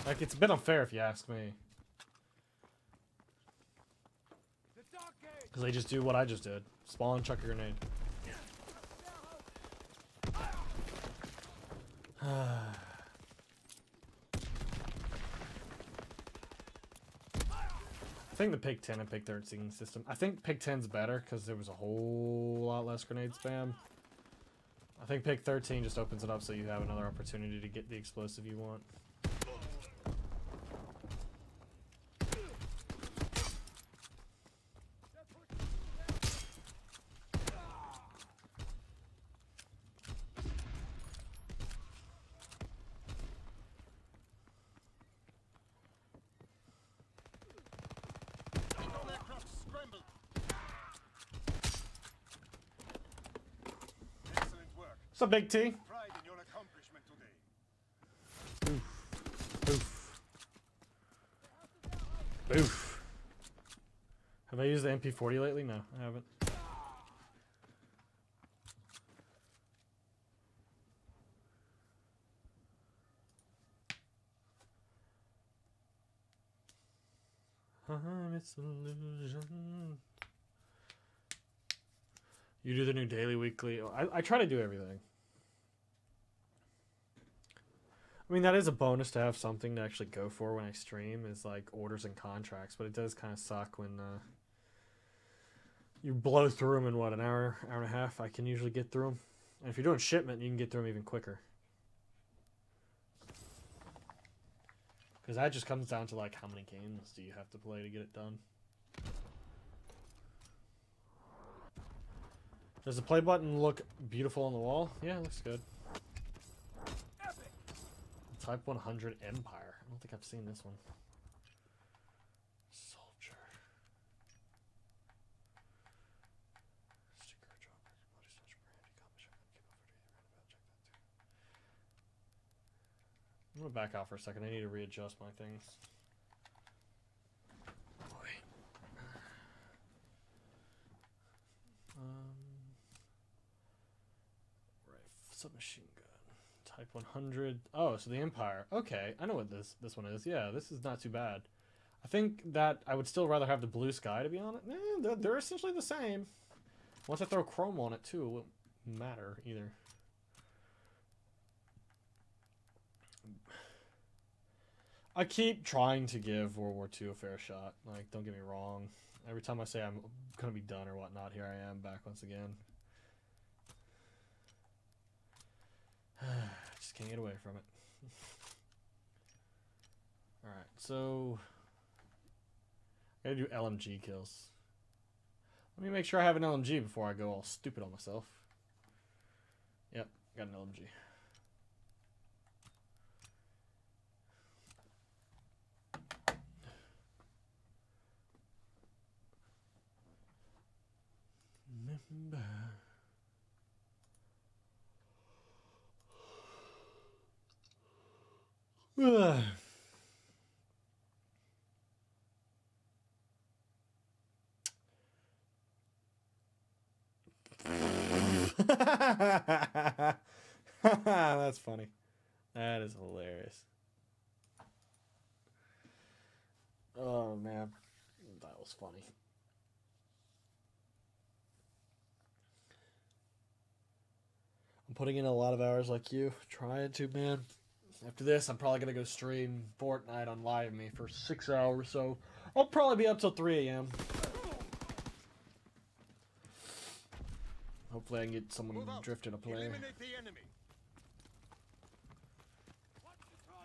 Like, it's a bit unfair if you ask me. Because they just do what I just did. Spawn and chuck a grenade. I think the Pig 10 and Pig 13 system. I think Pig 10's better because there was a whole lot less grenade spam. I think Pig 13 just opens it up so you have another opportunity to get the explosive you want. What's up, Big T? Pride in your accomplishment today. Oof. Oof. Oof. Have I used the MP40 lately? No, I haven't. It's illusion. You do the new daily, weekly. I try to do everything. I mean, that is a bonus to have something to actually go for when I stream, is like orders and contracts, but it does kind of suck when you blow through them in what, an hour, hour and a half. I can usually get through them. And if you're doing shipment, you can get through them even quicker. Because that just comes down to like how many games do you have to play to get it done. Does the play button look beautiful on the wall? Yeah, it looks good. Type 100 Empire. I don't think I've seen this one. Soldier. I'm gonna back out for a second. I need to readjust my things. Submachine gun. Type 100. Oh, so the Empire. Okay, I know what this one is. Yeah, this is not too bad. I think that I would still rather have the blue sky, to be honest. They're essentially the same. Once I throw chrome on it, too, it won't matter either. I keep trying to give World War II a fair shot. Like, don't get me wrong. Every time I say I'm gonna be done or whatnot, here I am back once again. Just can't get away from it. Alright, so I gotta do LMG kills. Let me make sure I have an LMG before I go all stupid on myself. Yep, got an LMG. Remember. That's funny. That is hilarious. Oh man, that was funny. I'm putting in a lot of hours like you. Trying to, man. After this, I'm probably going to go stream Fortnite on Live Me for 6 hours, so I'll probably be up till 3 a.m. Hopefully I can get someone drifting a player. Eliminate the enemy.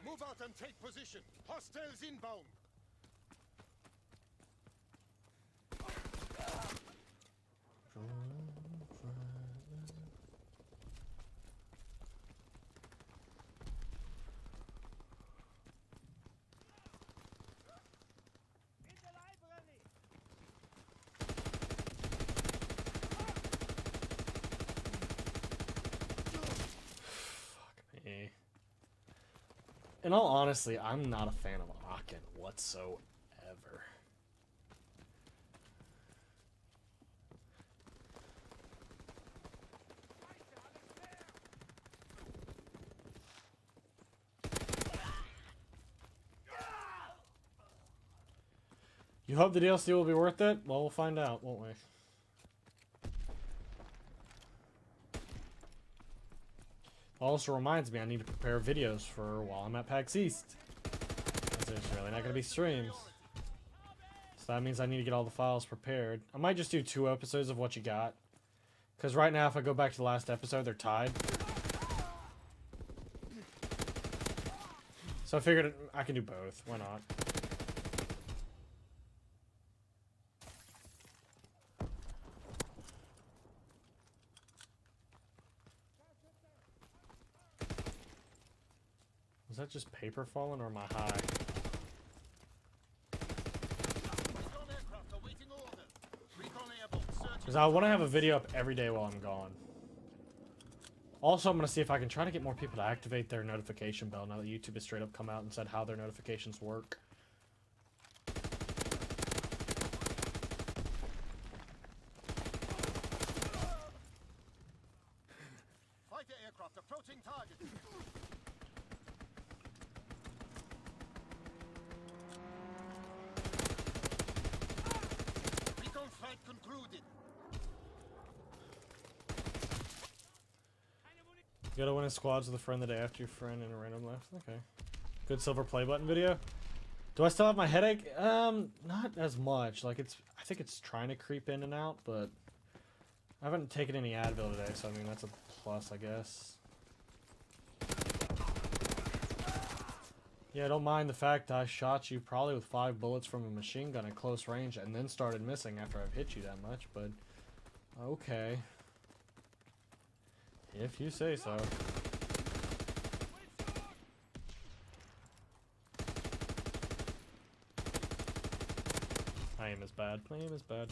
Move out and take position. Hostiles inbound. In all honesty, I'm not a fan of Aachen whatsoever. You hope the DLC will be worth it? Well, we'll find out, won't we? Also reminds me I need to prepare videos for while I'm at PAX East. There's really not going to be streams. So that means I need to get all the files prepared. I might just do 2 episodes of What You Got. Because right now, if I go back to the last episode, they're tied. So I figured I can do both. Why not? Is that just paper falling or am I high? Because I want to have a video up every day while I'm gone. Also, I'm going to see if I can try to get more people to activate their notification bell now that YouTube has straight up come out and said how their notifications work. Fighter aircraft approaching target. Recon flight concluded. You gotta win in squads with a friend the day after your friend in a random left. Okay. Good silver play button video. Do I still have my headache? Not as much. Like I think it's trying to creep in and out, but I haven't taken any Advil today, so I mean that's a plus, I guess. Yeah, I don't mind the fact I shot you probably with 5 bullets from a machine gun at close range and then started missing after I've hit you that much, but okay. If you say so. My aim is bad. My aim is bad.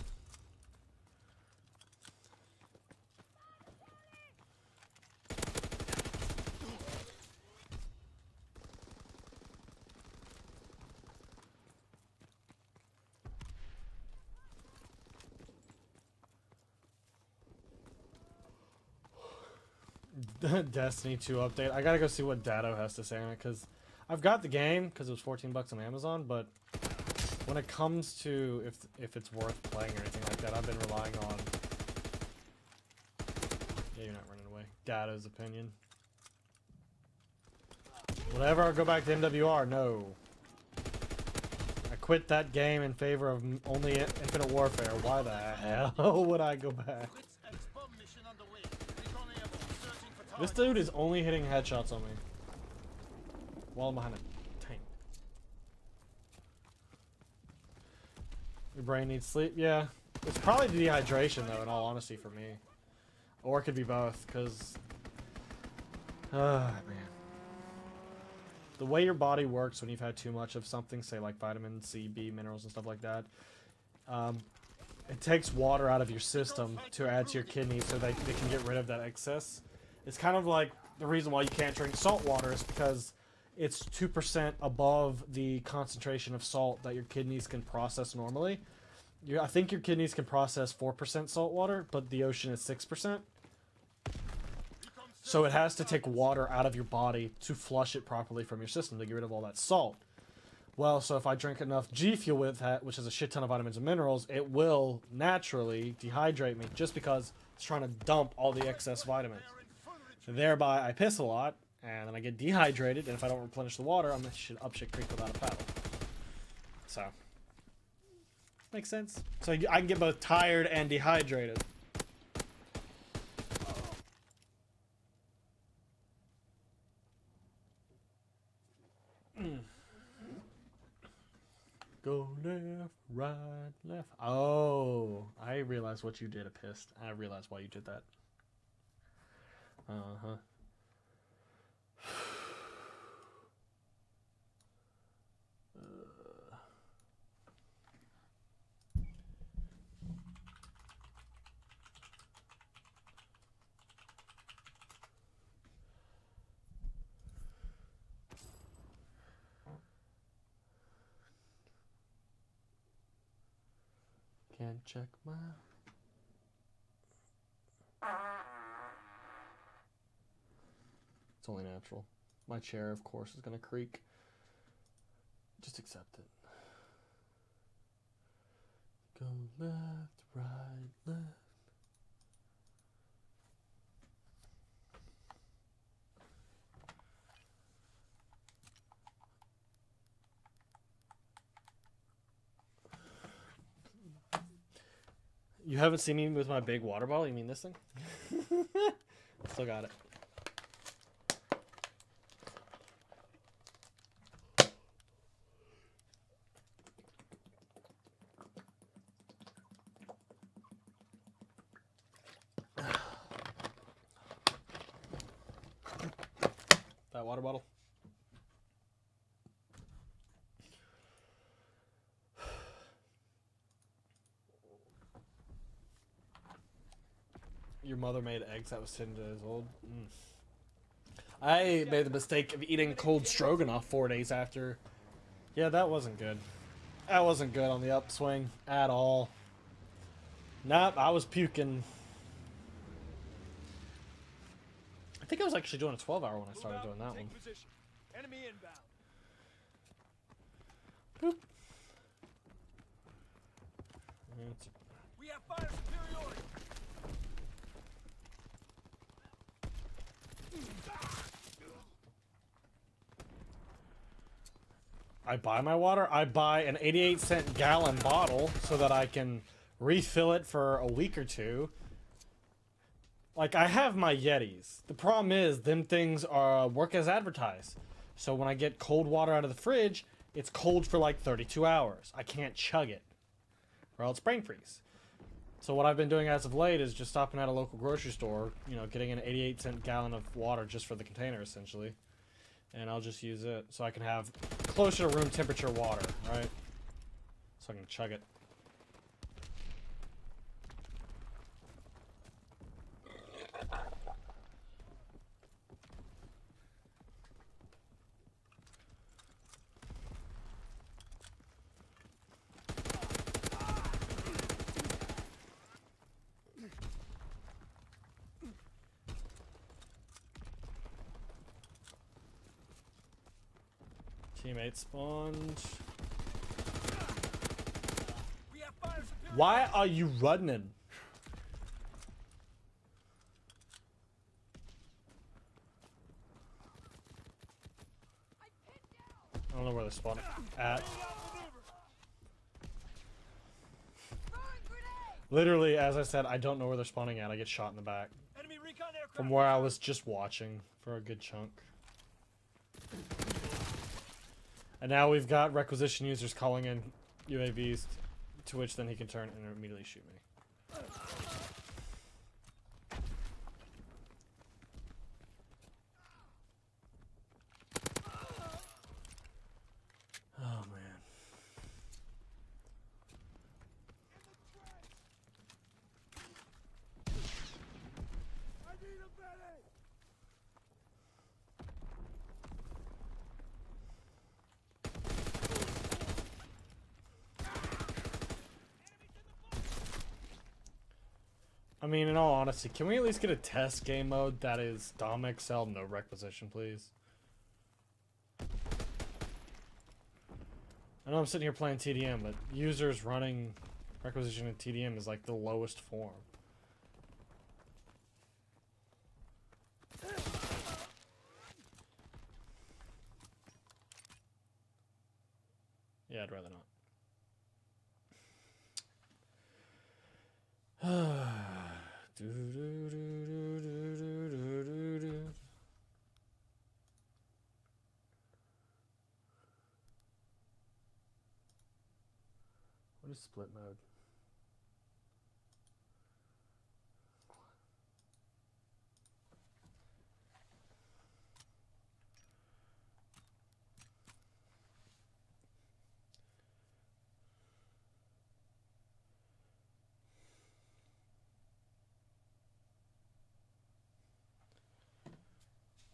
Destiny 2 update. I gotta go see what Dado has to say on it, because I've got the game, because it was 14 bucks on Amazon, but when it comes to if it's worth playing or anything like that, I've been relying on... Yeah, you're not running away. Dado's opinion. Whatever, I'll go back to MWR. No. I quit that game in favor of only Infinite Warfare. Why the hell would I go back? This dude is only hitting headshots on me while I'm behind a tank. Your brain needs sleep? Yeah. It's probably dehydration, though, in all honesty, for me. Or it could be both, because... man. The way your body works when you've had too much of something, say like vitamin C, B, minerals, and stuff like that, it takes water out of your system to add to your kidneys so they can get rid of that excess. It's kind of like the reason why you can't drink salt water is because it's 2% above the concentration of salt that your kidneys can process normally. I think your kidneys can process 4% salt water, but the ocean is 6%. So it has to take water out of your body to flush it properly from your system to get rid of all that salt. Well, so if I drink enough G Fuel with that, which is a shit ton of vitamins and minerals, it will naturally dehydrate me just because it's trying to dump all the excess vitamins. Thereby, I piss a lot, and then I get dehydrated, and if I don't replenish the water, I'm up shit creek without a paddle. So, makes sense. So I can get both tired and dehydrated. Go left, right, left. Oh, I realized what you did, a pissed. I realized why you did that. Uh-huh. Can't check my... It's only natural. My chair, of course, is going to creak. Just accept it. Go left, right, left. You haven't seen me with my big water bottle? You mean this thing? Still got it. That water bottle. Your mother made eggs that was 10 days old. Mm. I made the mistake of eating cold stroganoff 4 days after. Yeah, that wasn't good. That wasn't good on the upswing at all. Nope, I was puking. I think I was actually doing a 12-hour when I started doing that one. Enemy inbound. Boop. We have fire superiority. I buy my water. I buy an 88-cent gallon bottle so that I can refill it for a week or two. Like, I have my Yetis. The problem is, them things work as advertised. So when I get cold water out of the fridge, it's cold for like 32 hours. I can't chug it, or else brain freeze. So what I've been doing as of late is just stopping at a local grocery store, you know, getting an 88-cent gallon of water just for the container, essentially. And I'll just use it so I can have closer to room temperature water, right? So I can chug it. Teammate spawned. We have fire superiority. Why are you running? I don't know where they're spawning at. Literally, as I said, I don't know where they're spawning at. I get shot in the back. Enemy recon aircraft. From where I was just watching for a good chunk. And now we've got requisition users calling in UAVs, to which then he can turn and immediately shoot me. Oh man. I need a medic. I mean, in all honesty, can we at least get a test game mode that is Dom XL, no requisition, please? I know I'm sitting here playing TDM, but users running requisition in TDM is like the lowest form. Yeah, I'd rather not. What is split mode?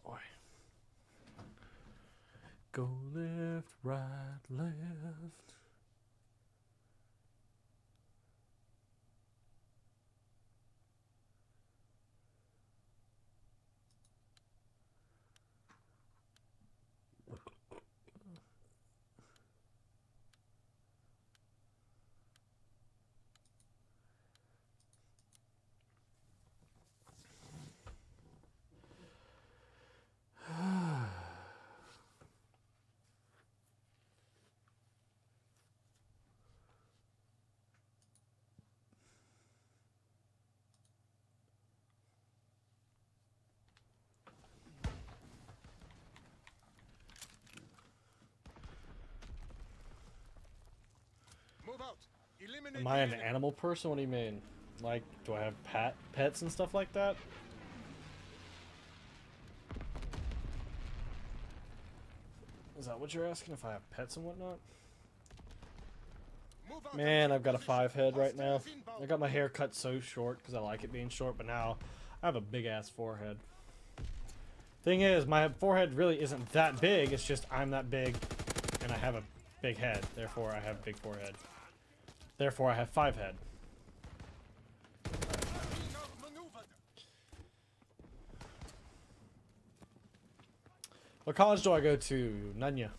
Boy. Go left, right, left. Move out. Eliminate Am I the an enemy. animal person? What do you mean? Like, do I have pets and stuff like that? Is that what you're asking? If I have pets and whatnot? Man, I've got a 5 head right now. I got my hair cut so short because I like it being short, but now I have a big ass forehead. Thing is, my forehead really isn't that big, it's just I'm that big and I have a big head. Therefore, I have a big forehead. Therefore, I have 5 head. What college do I go to? Nanya.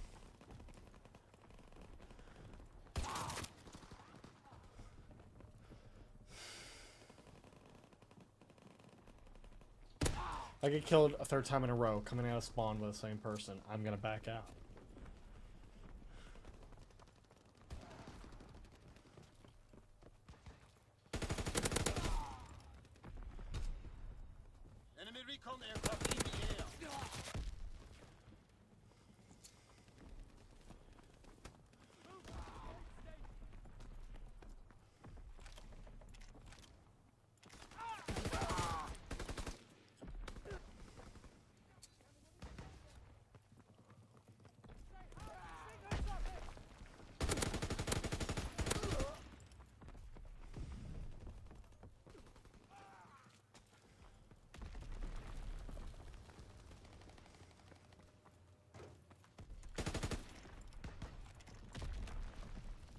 I get killed a 3rd time in a row coming out of spawn with the same person. I'm gonna back out. Enemy recon aircraft in the air.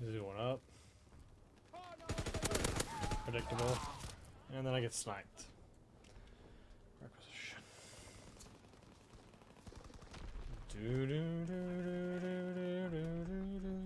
This is going up. Predictable. And then I get sniped. Requisition. Do do do do do do do do do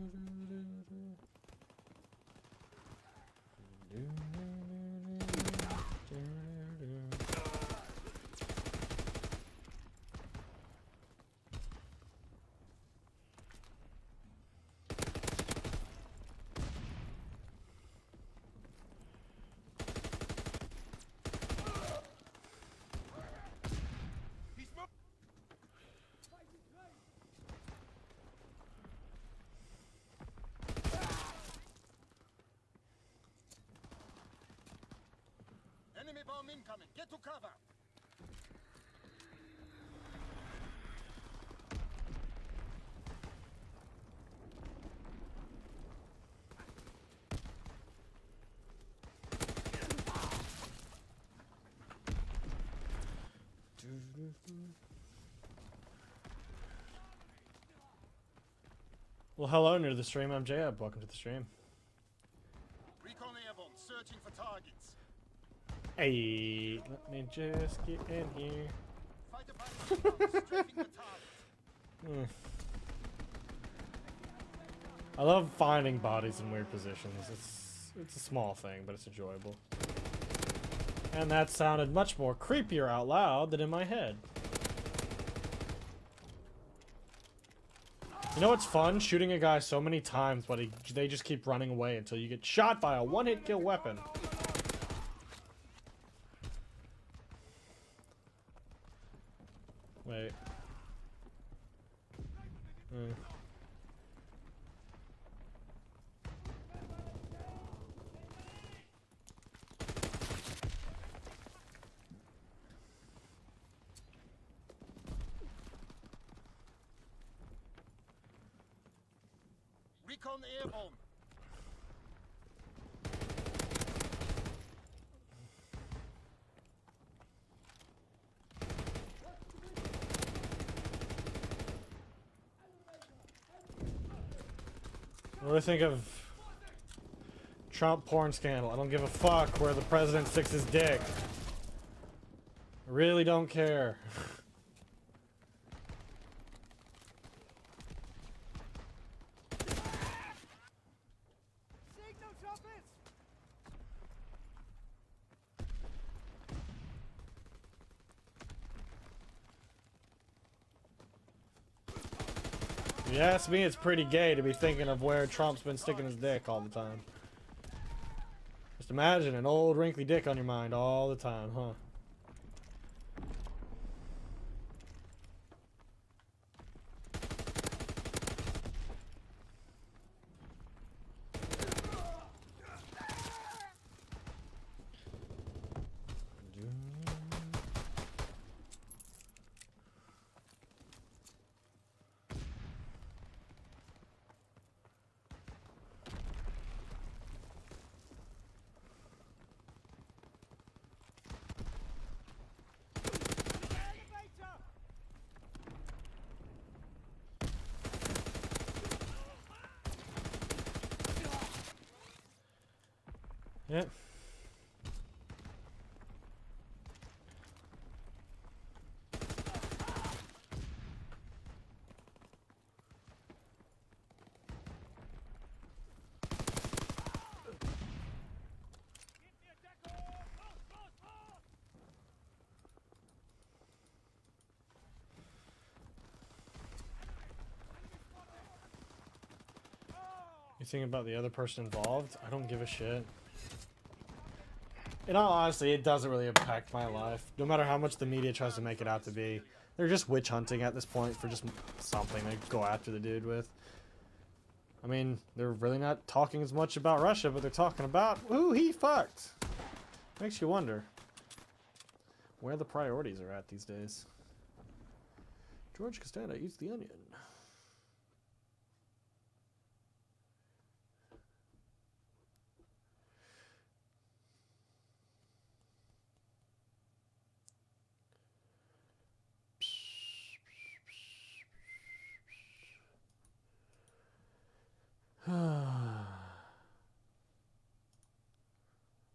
Enemy bomb incoming. Get to cover. Well, hello, new to the stream. I'm J-Up. Welcome to the stream. Recon airborne. Searching for targets. Hey, let me just get in here. Fighter pilot inbound, strafing the target. I love finding bodies in weird positions. It's a small thing, but it's enjoyable. And that sounded much more creepier out loud than in my head. You know what's fun? Shooting a guy so many times, but they just keep running away until you get shot by a one-hit kill weapon. Wait. Recon airborne. What do I think of Trump porn scandal? I don't give a fuck where the president sticks his dick. I really don't care. Signal trumpets! If you ask me, it's pretty gay to be thinking of where Trump's been sticking his dick all the time. Just imagine an old wrinkly dick on your mind all the time, huh? Yeah. You think about the other person involved? I don't give a shit. In all honesty, it doesn't really impact my life. No matter how much the media tries to make it out to be. They're just witch hunting at this point for just something to go after the dude with. I mean, they're really not talking as much about Russia, but they're talking about who he fucked. Makes you wonder where the priorities are at these days. George Costanza eats the onion.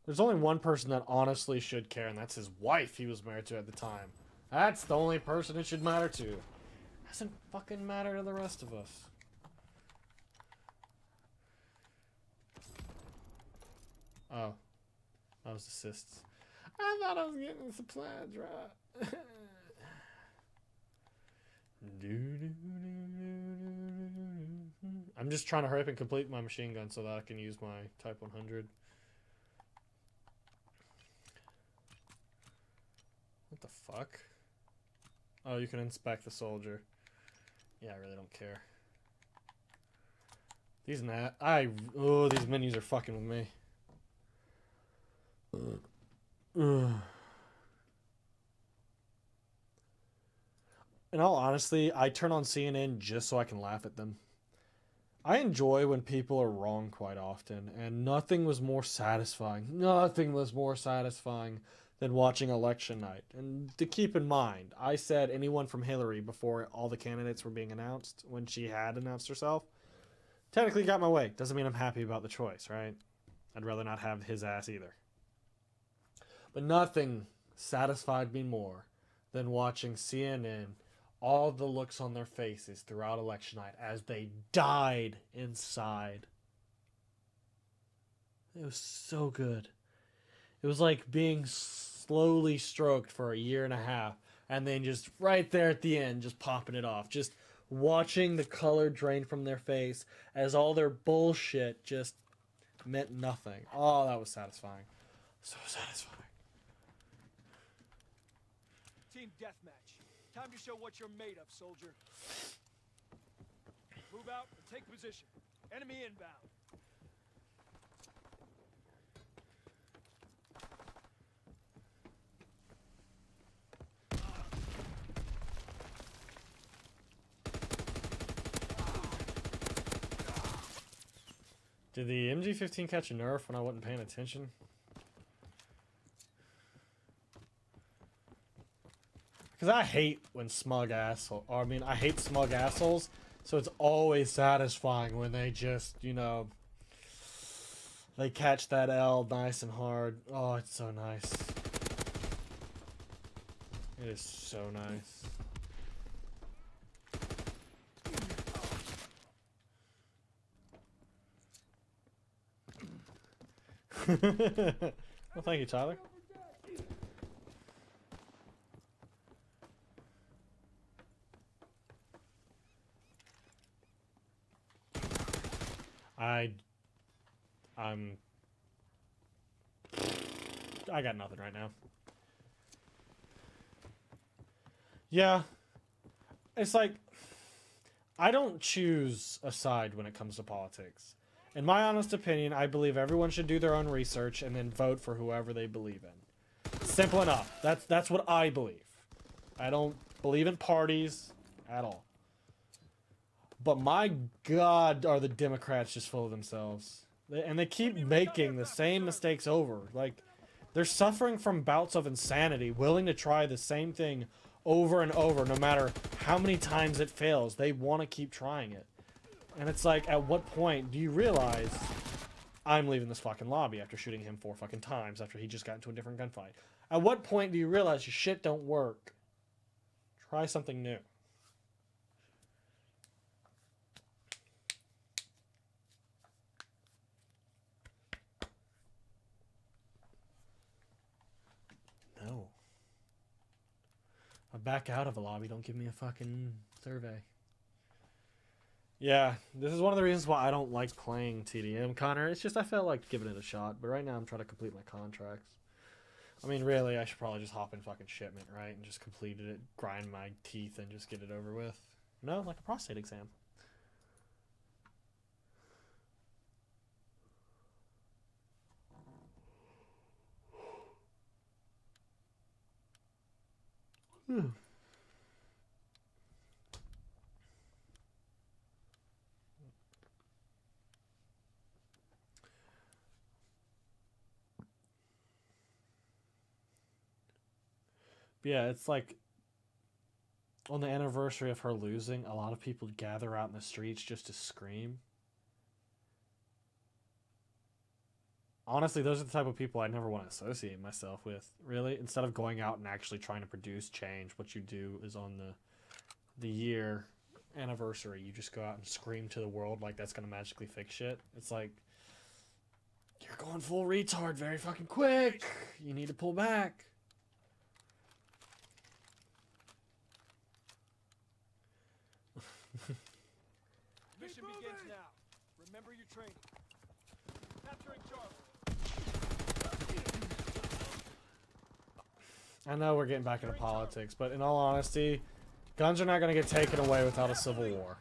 There's only one person that honestly should care, and that's his wife he was married to at the time. That's the only person it should matter to. Doesn't fucking matter to the rest of us. Oh. That was assists. I thought I was getting the supply drop. I'm just trying to hurry up and complete my machine gun so that I can use my Type 100. What the fuck? Oh, you can inspect the soldier. Yeah, I really don't care. These these menus are fucking with me. In all honesty, I turn on CNN just so I can laugh at them. I enjoy when people are wrong quite often, and nothing was more satisfying. Nothing was more satisfying than watching election night. And to keep in mind, I said anyone from Hillary before all the candidates were being announced, when she had announced herself. Technically got my way. Doesn't mean I'm happy about the choice, right? I'd rather not have his ass either. But nothing satisfied me more than watching CNN, all the looks on their faces throughout election night as they died inside. It was so good. It was like being slowly stroked for a year and a half, and then just right there at the end, just popping it off. Just watching the color drain from their face as all their bullshit just meant nothing. Oh, that was satisfying. So satisfying. Team deathmatch. Time to show what you're made of, soldier. Move out and take position. Enemy inbound. Did the MG15 catch a nerf when I wasn't paying attention? Because I hate when smug assholes, or I mean, I hate smug assholes, so it's always satisfying when they just, you know, they catch that L nice and hard. Oh, it's so nice. It is so nice. Well, thank you, Tyler. I got nothing right now. Yeah. It's like, I don't choose a side when it comes to politics. In my honest opinion, I believe everyone should do their own research and then vote for whoever they believe in. Simple enough. That's what I believe. I don't believe in parties at all. But my God, are the Democrats just full of themselves. And they keep making the same mistakes over. Like, they're suffering from bouts of insanity, willing to try the same thing over and over, no matter how many times it fails. They want to keep trying it. And it's like, at what point do you realize I'm leaving this fucking lobby after shooting him 4 fucking times after he just got into a different gunfight. At what point do you realize your shit don't work? Try something new. No. I back out of a lobby. Don't give me a fucking survey. Yeah, this is one of the reasons why I don't like playing TDM, Connor. It's just I felt like giving it a shot, but right now I'm trying to complete my contracts. I mean, really, I should probably just hop in fucking shipment, right? And just complete it, grind my teeth, and just get it over with. No, like a prostate exam. Yeah, it's like on the anniversary of her losing, a lot of people gather out in the streets just to scream. Honestly, those are the type of people I never want to associate myself with, really. Instead of going out and actually trying to produce change, what you do is on the year anniversary, you just go out and scream to the world like that's going to magically fix shit. It's like, you're going full retard very fucking quick. You need to pull back. Mission begins now. Remember your training. Capturing Charlie. I know we're getting back into politics, but in all honesty, guns are not going to get taken away without a civil war.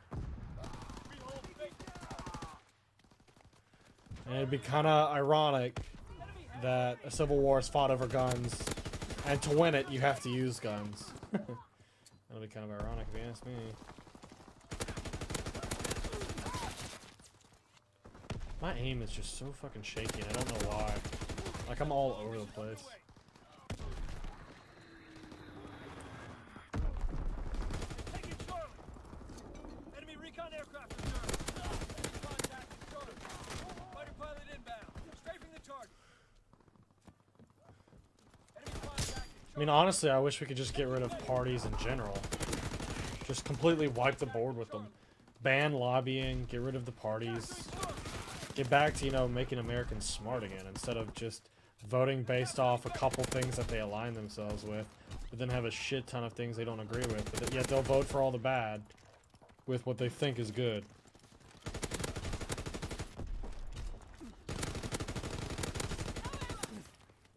And it'd be kind of ironic that a civil war is fought over guns, and to win it, you have to use guns. That'll be kind of ironic if you ask me. My aim is just so fucking shaky, and I don't know why. Like, I'm all over the place. Taking Charlie. Enemy recon aircraft observed. Enemy contact at Charlie. Fighter pilot inbound. Strafing the target. Enemy contact at I mean, honestly, I wish we could just get rid of parties in general. Just completely wipe the board with them. Ban lobbying, get rid of the parties. Get back to, you know, making Americans smart again, instead of just voting based off a couple things that they align themselves with, but then have a shit ton of things they don't agree with, but yet they'll vote for all the bad with what they think is good.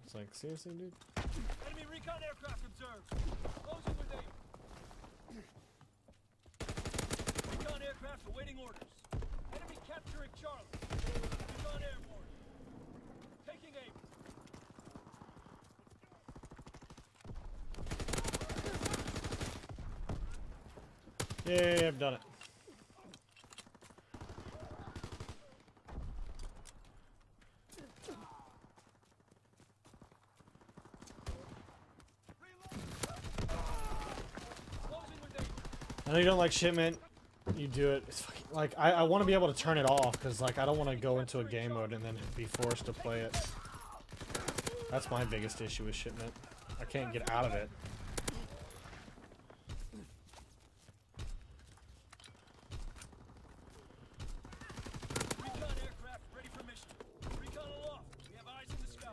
It's like, seriously, dude? enemy recon aircraft observed. Closing with aim. Recon aircraft awaiting orders. Enemy capturing Charlie. Recon airborne. Taking aim. Yeah, I've done it. I know you don't like shipment. You do it. It's fucking, like, I want to be able to turn it off, because, like, I don't want to go into a game mode and then be forced to play it. That's my biggest issue with shipment. I can't get out of it. Recon aircraft ready for mission. Recon aloft. We have eyes in the sky.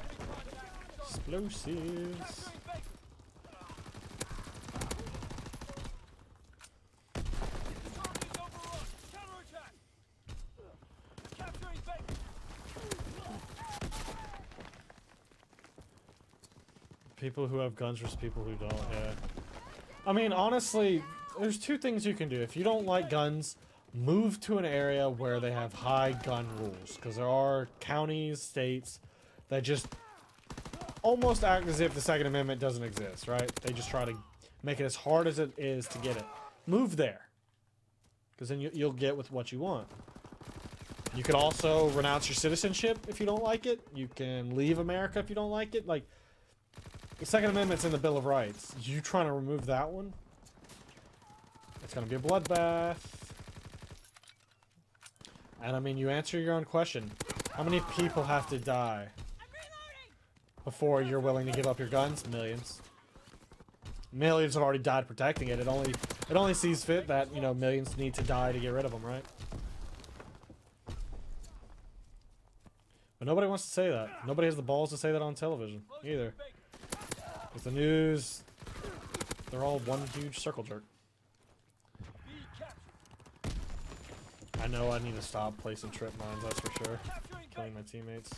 Enemy contact at Charlie. Explosives. Capturing Baker. Charlie's overrun. Counterattack. Capturing Baker. People who have guns versus people who don't, yeah. I mean, honestly, there's two things you can do. If you don't like guns, move to an area where they have high gun rules. Because there are counties, states, that just almost act as if the Second Amendment doesn't exist, right? They just try to make it as hard as it is to get it. Move there. Because then you'll get with what you want. You could also renounce your citizenship if you don't like it. You can leave America if you don't like it. Like, the Second Amendment's in the Bill of Rights. You trying to remove that one? It's gonna be a bloodbath. And I mean, you answer your own question. How many people have to die before you're willing to give up your guns? Millions. Millions have already died protecting it. It only sees fit that, you know, millions need to die to get rid of them, right? But nobody wants to say that. Nobody has the balls to say that on television either. With the news, they're all one huge circle jerk. I know I need to stop placing trip mines, that's for sure. Killing my teammates.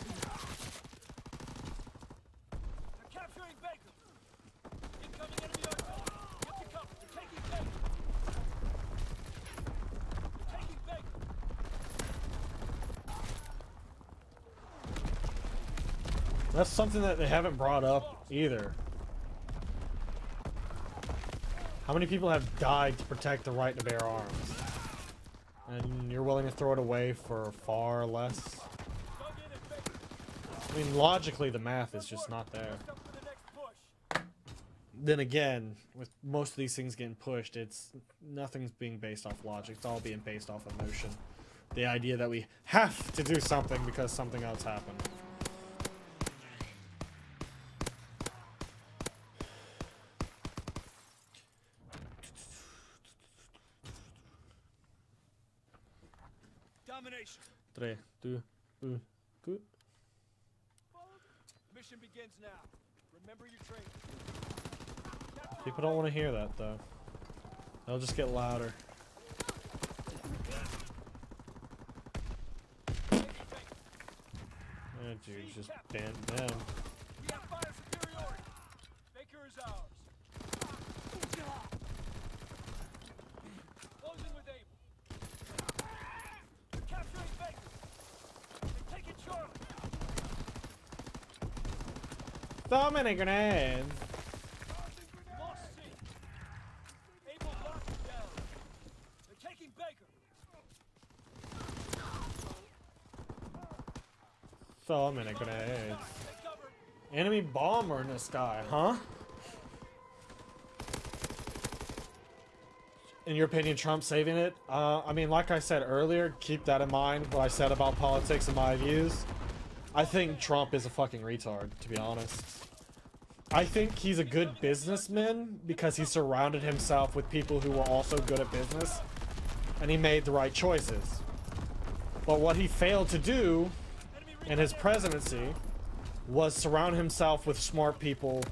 That's something that they haven't brought up either. How many people have died to protect the right to bear arms? And you're willing to throw it away for far less? I mean, logically, the math is just not there. Then again, with most of these things getting pushed, nothing's being based off logic. It's all being based off emotion. The idea that we have to do something because something else happened. Domination. 3, 2, 1, go. Mission begins now. Remember your training. People don't want to hear that though. They'll just get louder. That dude's just bent down. We have fire superiority. Baker is ours. Closing with Able. They're capturing Baker. They're taking Charlie. So many grenades. Lost C. Able locked him down. They're taking Baker. So many grenades. Take cover. Enemy bomber in the sky, huh? In your opinion, Trump saving it? I mean, like I said earlier, keep that in mind, what I said about politics and my views. I think Trump is a fucking retard, to be honest. I think he's a good businessman because he surrounded himself with people who were also good at business, and he made the right choices. But what he failed to do in his presidency was surround himself with smart people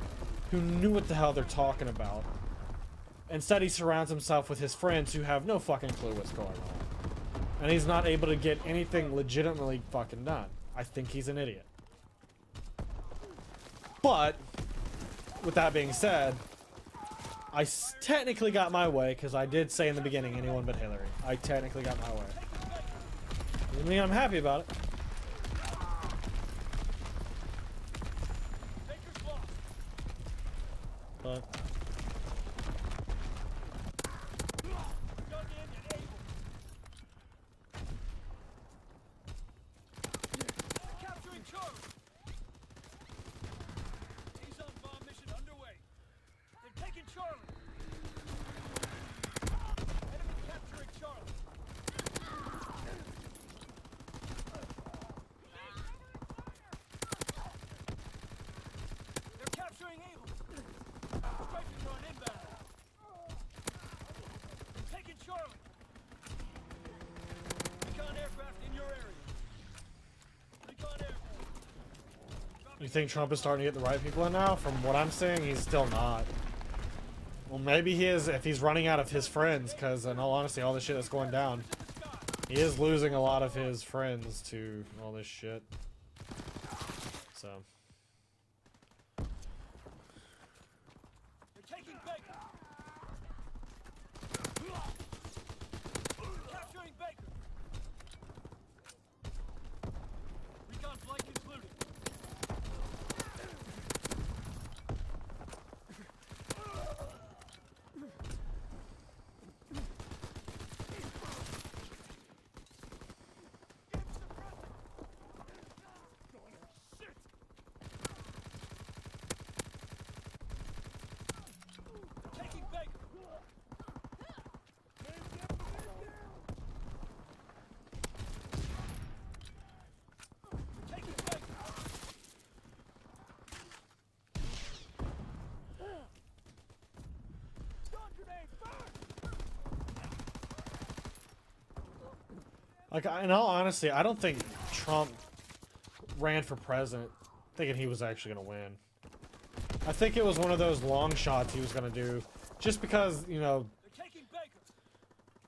who knew what the hell they're talking about. Instead, he surrounds himself with his friends who have no fucking clue what's going on. And he's not able to get anything legitimately fucking done. I think he's an idiot. But, with that being said, I technically got my way, because I did say in the beginning, anyone but Hillary. I technically got my way. Doesn't mean I'm happy about it. But Capturing Charlie. He's on bomb mission underway. They're taking Charlie. Enemy capturing Charlie. They're capturing Able. Strikers on inbound. They're taking Charlie. Recon aircraft in your area. Recon aircraft. you think Trump is starting to get the right people in now? From what I'm seeing, he's still not. Well, maybe he is if he's running out of his friends, because in all honesty, all this shit that's going down, he is losing a lot of his friends to all this shit. So. They're taking Baker. Capturing Baker. Recon flight concluded. Taking Like, in all honesty, I don't think Trump ran for president thinking he was actually going to win. I think it was one of those long shots he was going to do, just because, you know... They're taking Baker.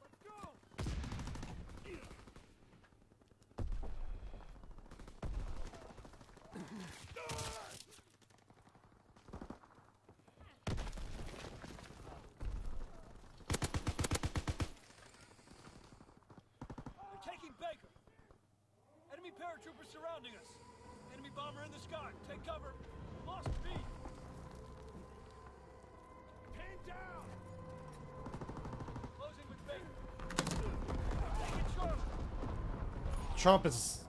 Let's go. They're taking Baker. Enemy paratroopers surrounding us. Enemy bomber in the sky. Take cover. Lost B. Pinned down. Closing with Baker. Taking Charlie. Trump is...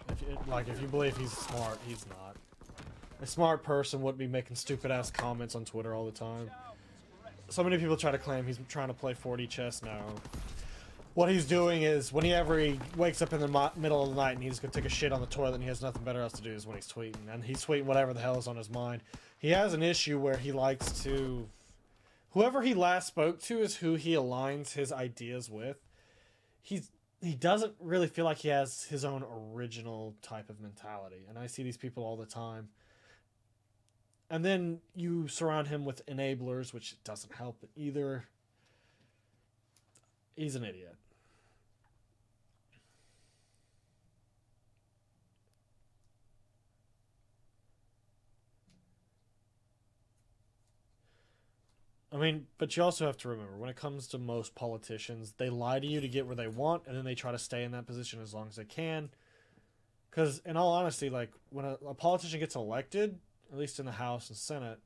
If you believe he's smart, he's not. A smart person wouldn't be making stupid-ass comments on Twitter all the time. So many people try to claim he's trying to play 4D chess now. What he's doing is, whenever he wakes up in the middle of the night and he's going to take a shit on the toilet and he has nothing better else to do, is when he's tweeting. And he's tweeting whatever the hell is on his mind. He has an issue where he likes to... Whoever he last spoke to is who he aligns his ideas with. He doesn't really feel like he has his own original type of mentality. And I see these people all the time. And then you surround him with enablers, which doesn't help either. He's an idiot. I mean, but you also have to remember, when it comes to most politicians, they lie to you to get where they want, and then they try to stay in that position as long as they can. Because, in all honesty, like, when a politician gets elected, at least in the House and Senate,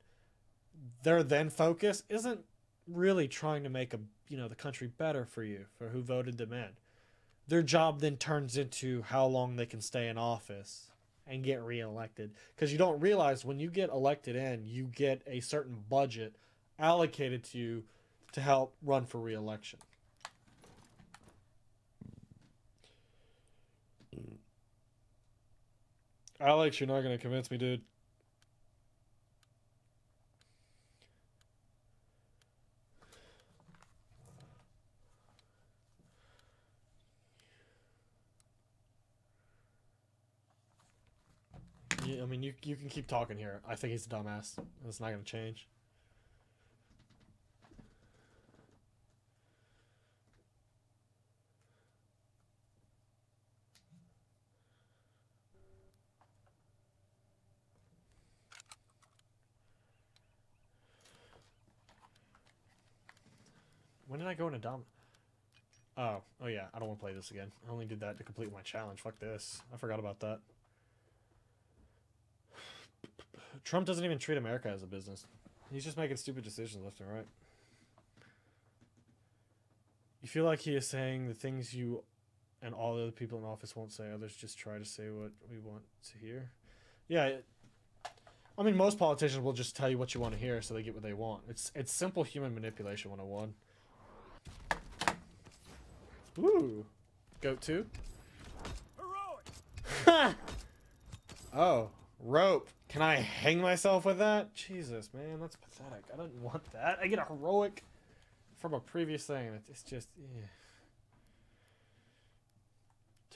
their then focus isn't really trying to make the country better for you, for who voted them in. Their job then turns into how long they can stay in office and get reelected. Because you don't realize when you get elected in, you get a certain budget allocated to you to help run for re-election. Alex, you're not going to convince me, dude. I mean, you can keep talking here. I think he's a dumbass. It's not going to change. When did I go into Dom? Oh yeah, I don't want to play this again. I only did that to complete my challenge. Fuck this. I forgot about that. Trump doesn't even treat America as a business. He's just making stupid decisions left and right. You feel like he is saying the things you and all the other people in office won't say. Others just try to say what we want to hear. Yeah, I mean, most politicians will just tell you what you want to hear so they get what they want. It's simple human manipulation 101. Ooh. Goat 2? Heroic. Oh, rope. Can I hang myself with that? Jesus, man, that's pathetic. I didn't want that. I get a heroic from a previous thing. It's just, yeah.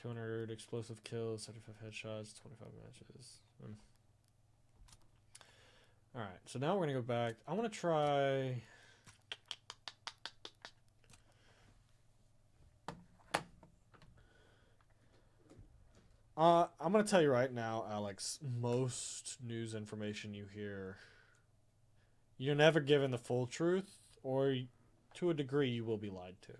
200 explosive kills, 75 headshots, 25 matches. Alright, so now we're going to go back. I want to try... I'm going to tell you right now, Alex, most news information you hear, you're never given the full truth, or to a degree you will be lied to.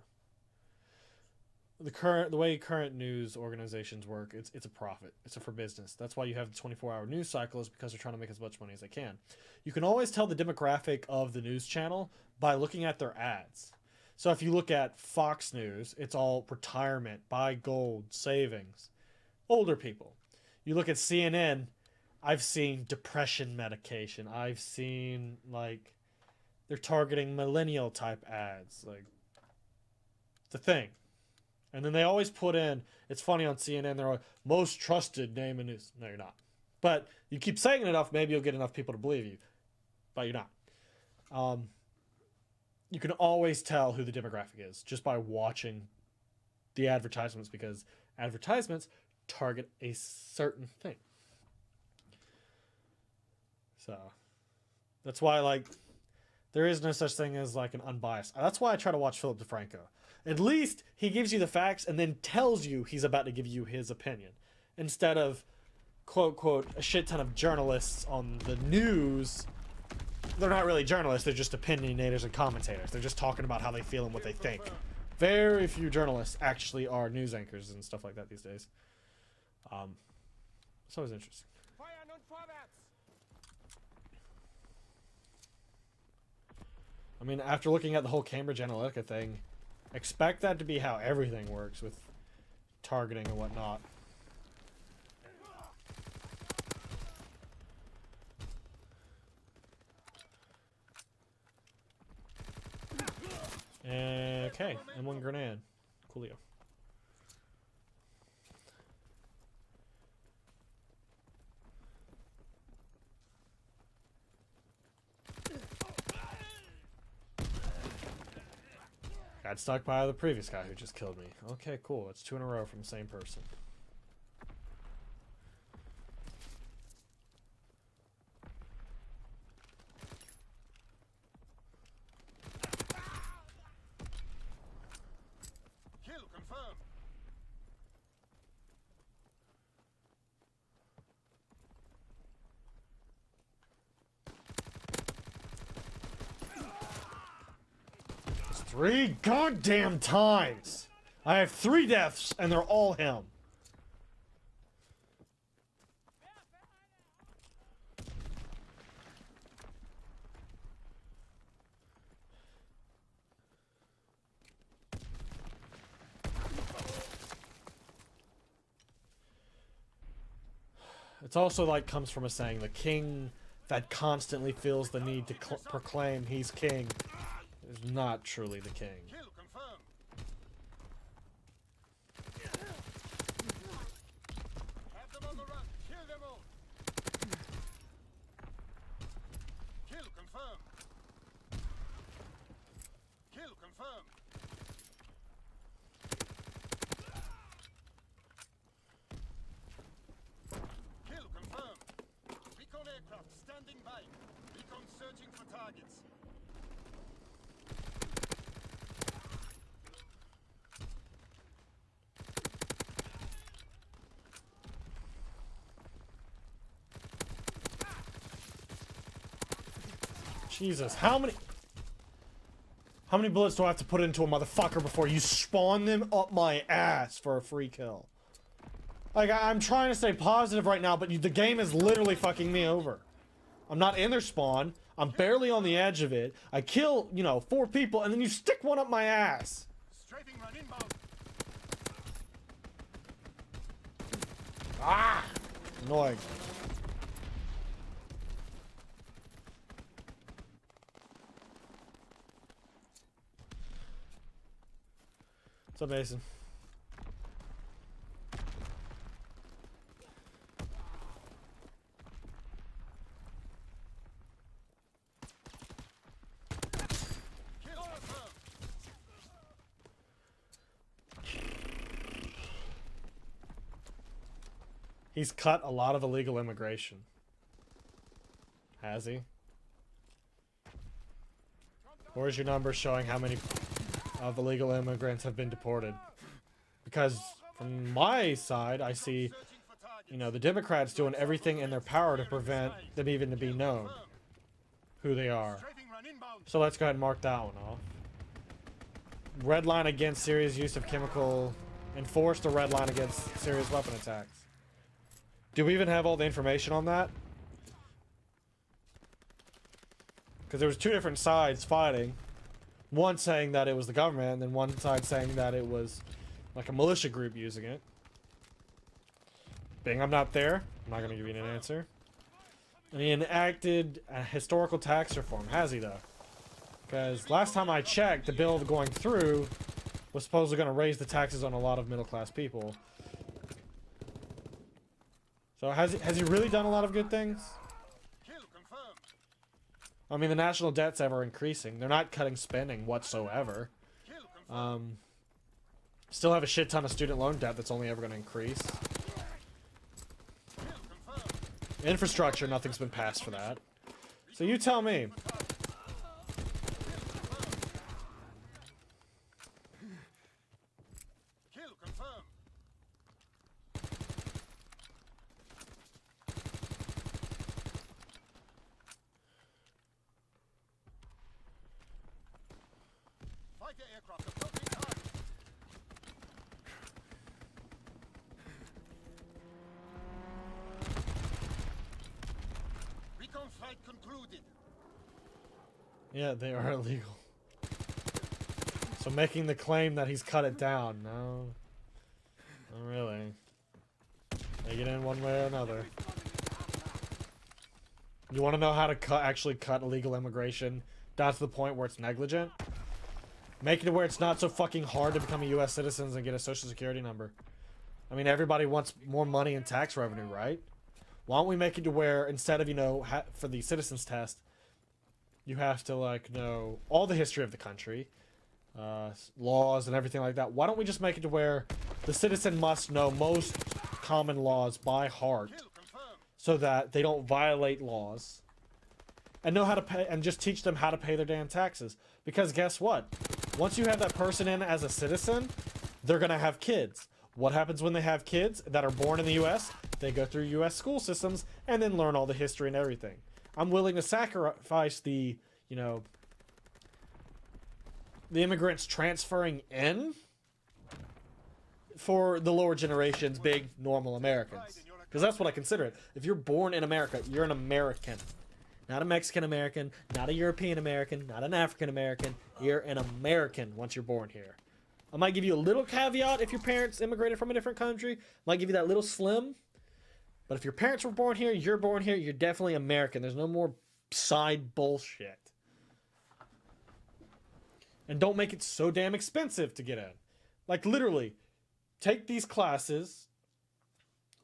The way current news organizations work, it's a profit. It's for business. That's why you have the 24-hour news cycle, is because they're trying to make as much money as they can. You can always tell the demographic of the news channel by looking at their ads. So if you look at Fox News, it's all retirement, buy gold, savings. Older people. You look at CNN, I've seen depression medication. I've seen, like, they're targeting millennial type ads. Like, it's a thing. And then they always put in, it's funny on CNN, they're like, most trusted name in news. No, you're not. But you keep saying it enough, maybe you'll get enough people to believe you. But you're not. You can always tell who the demographic is just by watching the advertisements, because advertisements target a certain thing. So that's why, like, there is no such thing as like an unbiased. That's why I try to watch Philip DeFranco. At least he gives you the facts and then tells you he's about to give you his opinion, instead of quote quote a shit ton of journalists on the news. They're not really journalists, they're just opinionators and commentators. They're just talking about how they feel and what they think. Very few journalists actually are news anchors and stuff like that these days. It's always interesting. I mean, after looking at the whole Cambridge Analytica thing, expect that to be how everything works with targeting and whatnot. Okay, M1 grenade. Coolio. Got stuck by the previous guy who just killed me. Okay, cool. It's 2 in a row from the same person. Kill confirmed. It's 3 goddamn times! I have 3 deaths, and they're all him. It's also like comes from a saying, the king that constantly feels the need to proclaim he's king is not truly the king. Kill confirmed. Have them on the run. Kill them all. Kill confirmed. Kill confirmed. Kill confirmed. Recon aircraft standing by. Recon searching for targets. Jesus, how many bullets do I have to put into a motherfucker before you spawn them up my ass for a free kill? Like, I'm trying to stay positive right now, but the game is literally fucking me over. I'm not in their spawn. I'm barely on the edge of it. I kill, 4 people, and then you stick one up my ass. Strafing run inbound. Ah! Annoying. What's up, Mason? Kill confirmed. He's cut a lot of illegal immigration. Has he? Where's your number showing how many of illegal immigrants have been deported? Because from my side, I see, the Democrats doing everything in their power to prevent them even to be known who they are. Strafing run inbound. So let's go ahead and mark that one off. Red line against serious use of chemical. Enforced a red line against serious weapon attacks. Do we even have all the information on that? Because there was 2 different sides fighting. One saying that it was the government, and then one side saying that it was like a militia group using it. Being I'm not there, I'm not going to give you an answer. And he enacted a historical tax reform. Has he, though? Because last time I checked, the bill going through was supposedly going to raise the taxes on a lot of middle-class people. So has he really done a lot of good things? Kill confirmed. I mean, the national debt's ever increasing. They're not cutting spending whatsoever. Kill confirmed. Still have a shit ton of student loan debt that's only ever going to increase. Infrastructure, nothing's been passed for that. So you tell me. Kill confirmed. Fighter aircraft approaching target. Recon flight concluded. Yeah, they are illegal. So making the claim that he's cut it down, no. Not really. Make it in one way or another. You want to know how to actually cut illegal immigration down to the point where it's negligent? Make it to where it's not so fucking hard to become a U.S. citizen and get a social security number. I mean, everybody wants more money in tax revenue, right? Why don't we make it to where instead of, you know, for the citizens test, you have to, like, know all the history of the country, laws and everything like that. Why don't we just make it to where the citizen must know most common laws by heart so that they don't violate laws and know how to pay, and just teach them how to pay their damn taxes? Because guess what? Once you have that person in as a citizen, they're going to have kids. What happens when they have kids that are born in the U.S.? They go through U.S. school systems and then learn all the history and everything. I'm willing to sacrifice the, you know, the immigrants transferring in for the lower generations, big, normal Americans. Because that's what I consider it. If you're born in America, you're an American. Not a Mexican American, not a European American, not an African American. You're an American once you're born here. I might give you a little caveat if your parents immigrated from a different country. Might give you that little slim. But if your parents were born here, you're born here, you're definitely American. There's no more side bullshit. And don't make it so damn expensive to get in. Like, literally, take these classes,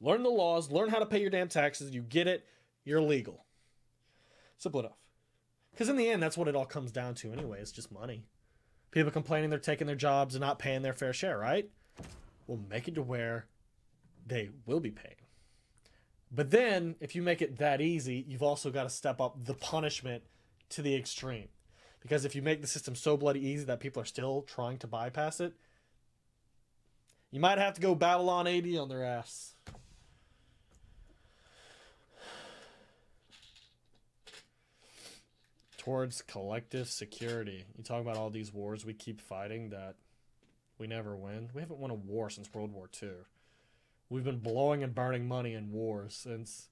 learn the laws, learn how to pay your damn taxes, you get it, you're legal. Simple enough. Because in the end, that's what it all comes down to anyway. It's just money. People complaining they're taking their jobs and not paying their fair share, right? We'll make it to where they will be paying. But then, if you make it that easy, you've also got to step up the punishment to the extreme. Because if you make the system so bloody easy that people are still trying to bypass it, you might have to go Babylon AD on their ass. Towards collective security. You talk about all these wars we keep fighting that we never win. We haven't won a war since World War II. We've been blowing and burning money in wars since,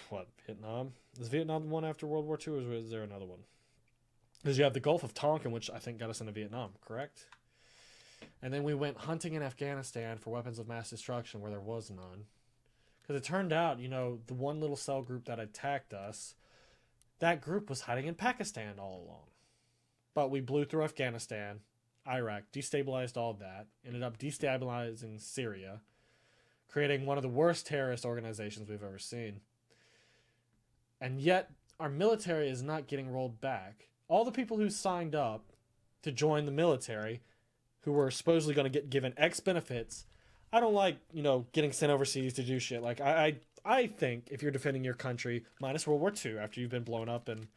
what, Vietnam? Is Vietnam the one after World War II, or is there another one? Because you have the Gulf of Tonkin, which I think got us into Vietnam, correct? And then we went hunting in Afghanistan for weapons of mass destruction where there was none. Because it turned out, you know, the one little cell group that attacked us, that group was hiding in Pakistan all along. But we blew through Afghanistan, Iraq, destabilized all of that, ended up destabilizing Syria, creating one of the worst terrorist organizations we've ever seen. And yet, our military is not getting rolled back. All the people who signed up to join the military, who were supposedly going to get given X benefits, I don't like, you know, getting sent overseas to do shit. Like, I think if you're defending your country, minus World War II, after you've been blown up in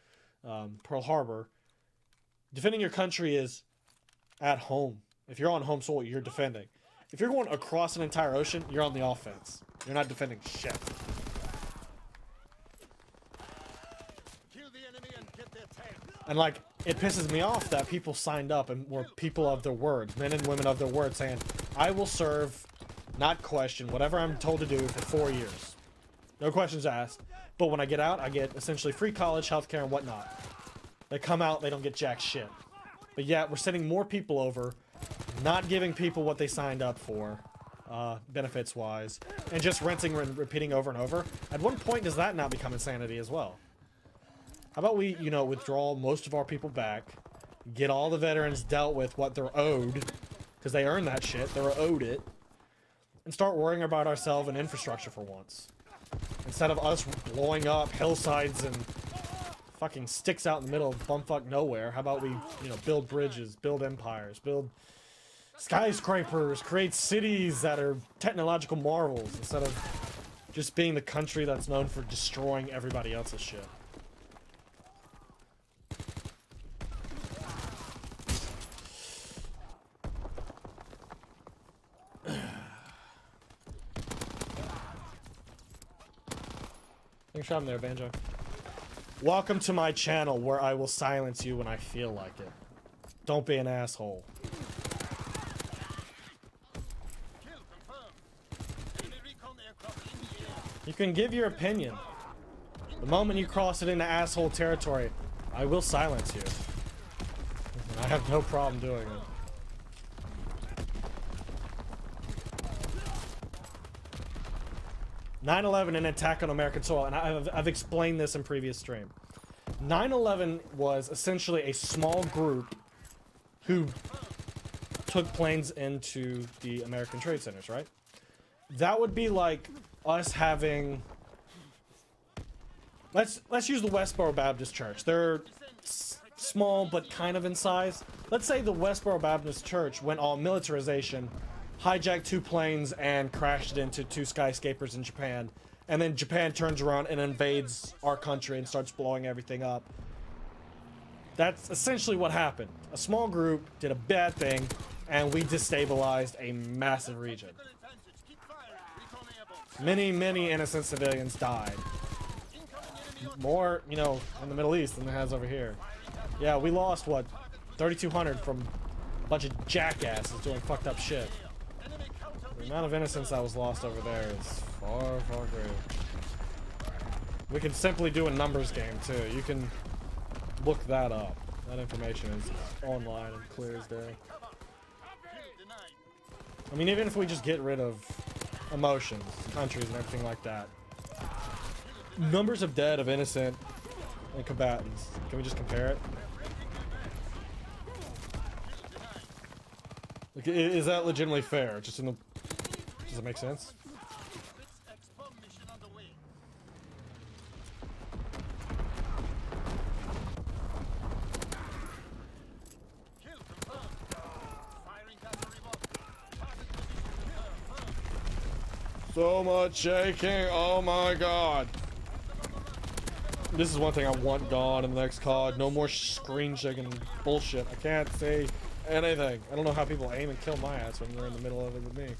Pearl Harbor, defending your country is at home. If you're on home soil, you're defending. If you're going across an entire ocean, you're on the offense. You're not defending shit. Kill the enemy and get their tail. And, like, it pisses me off that people signed up and were people of their words, men and women of their word, saying, I will serve, not question, whatever I'm told to do for 4 years. No questions asked. But when I get out, I get essentially free college, healthcare, and whatnot. They come out, they don't get jack shit. But yet, we're sending more people over, not giving people what they signed up for, benefits-wise, and just rinsing and repeating over and over. At one point, does that not become insanity as well? How about we, you know, withdraw most of our people back, get all the veterans dealt with what they're owed, because they earned that shit, they're owed it, and start worrying about ourselves and infrastructure for once. Instead of us blowing up hillsides and fucking sticks out in the middle of bumfuck nowhere, how about we, you know, build bridges, build empires, build skyscrapers, create cities that are technological marvels instead of just being the country that's known for destroying everybody else's shit. Thanks for having there, Banjo. Welcome to my channel where I will silence you when I feel like it. Don't be an asshole. You can give your opinion. The moment you cross it into asshole territory, I will silence you. And I have no problem doing it. "9/11 an attack on American soil," and I've explained this in previous stream. 9/11 was essentially a small group who took planes into the American trade centers, right? That would be like us having... Let's use the Westboro Baptist Church. They're small but kind of in size. Let's say the Westboro Baptist Church went all militarization, hijacked 2 planes and crashed into 2 skyscrapers in Japan, and then Japan turns around and invades our country and starts blowing everything up. That's essentially what happened. A small group did a bad thing, and we destabilized a massive region. Many, many innocent civilians died. More, you know, in the Middle East than there has over here. Yeah, we lost, what, 3,200 from a bunch of jackasses doing fucked up shit. The amount of innocence that was lost over there is far, far greater. We can simply do a numbers game, too. You can look that up. That information is online and clear as day. I mean, even if we just get rid of emotions, countries, and everything like that. Numbers of dead of innocent and combatants. Can we just compare it? Like, is that legitimately fair? Just in the... Does it make sense? So much shaking, oh my god. This is one thing I want gone in the next COD. No more screen shaking bullshit. I can't say anything. I don't know how people aim and kill my ass when they're in the middle of it with me.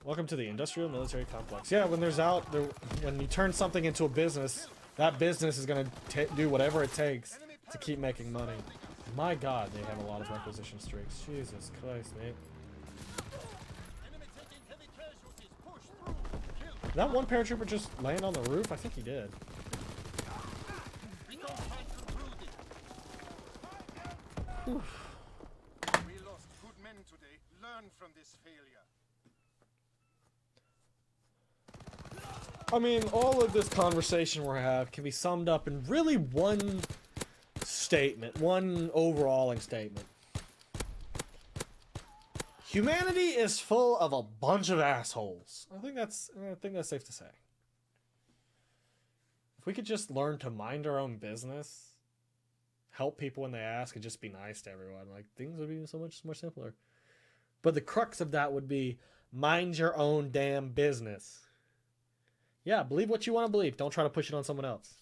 Welcome to the industrial military complex. Yeah, when when you turn something into a business, that business is gonna do whatever it takes to keep making money. My god, they have a lot of requisition streaks. Jesus Christ, mate. Did that one paratrooper just land on the roof? I think he did. We lost good men today. Learn from this failure. I mean, all of this conversation we have can be summed up in really one statement, one overalling statement. Humanity is full of a bunch of assholes. I think that's safe to say. If we could just learn to mind our own business, help people when they ask, and just be nice to everyone, like, things would be so much more simpler. But the crux of that would be mind your own damn business. Yeah, believe what you want to believe. Don't try to push it on someone else.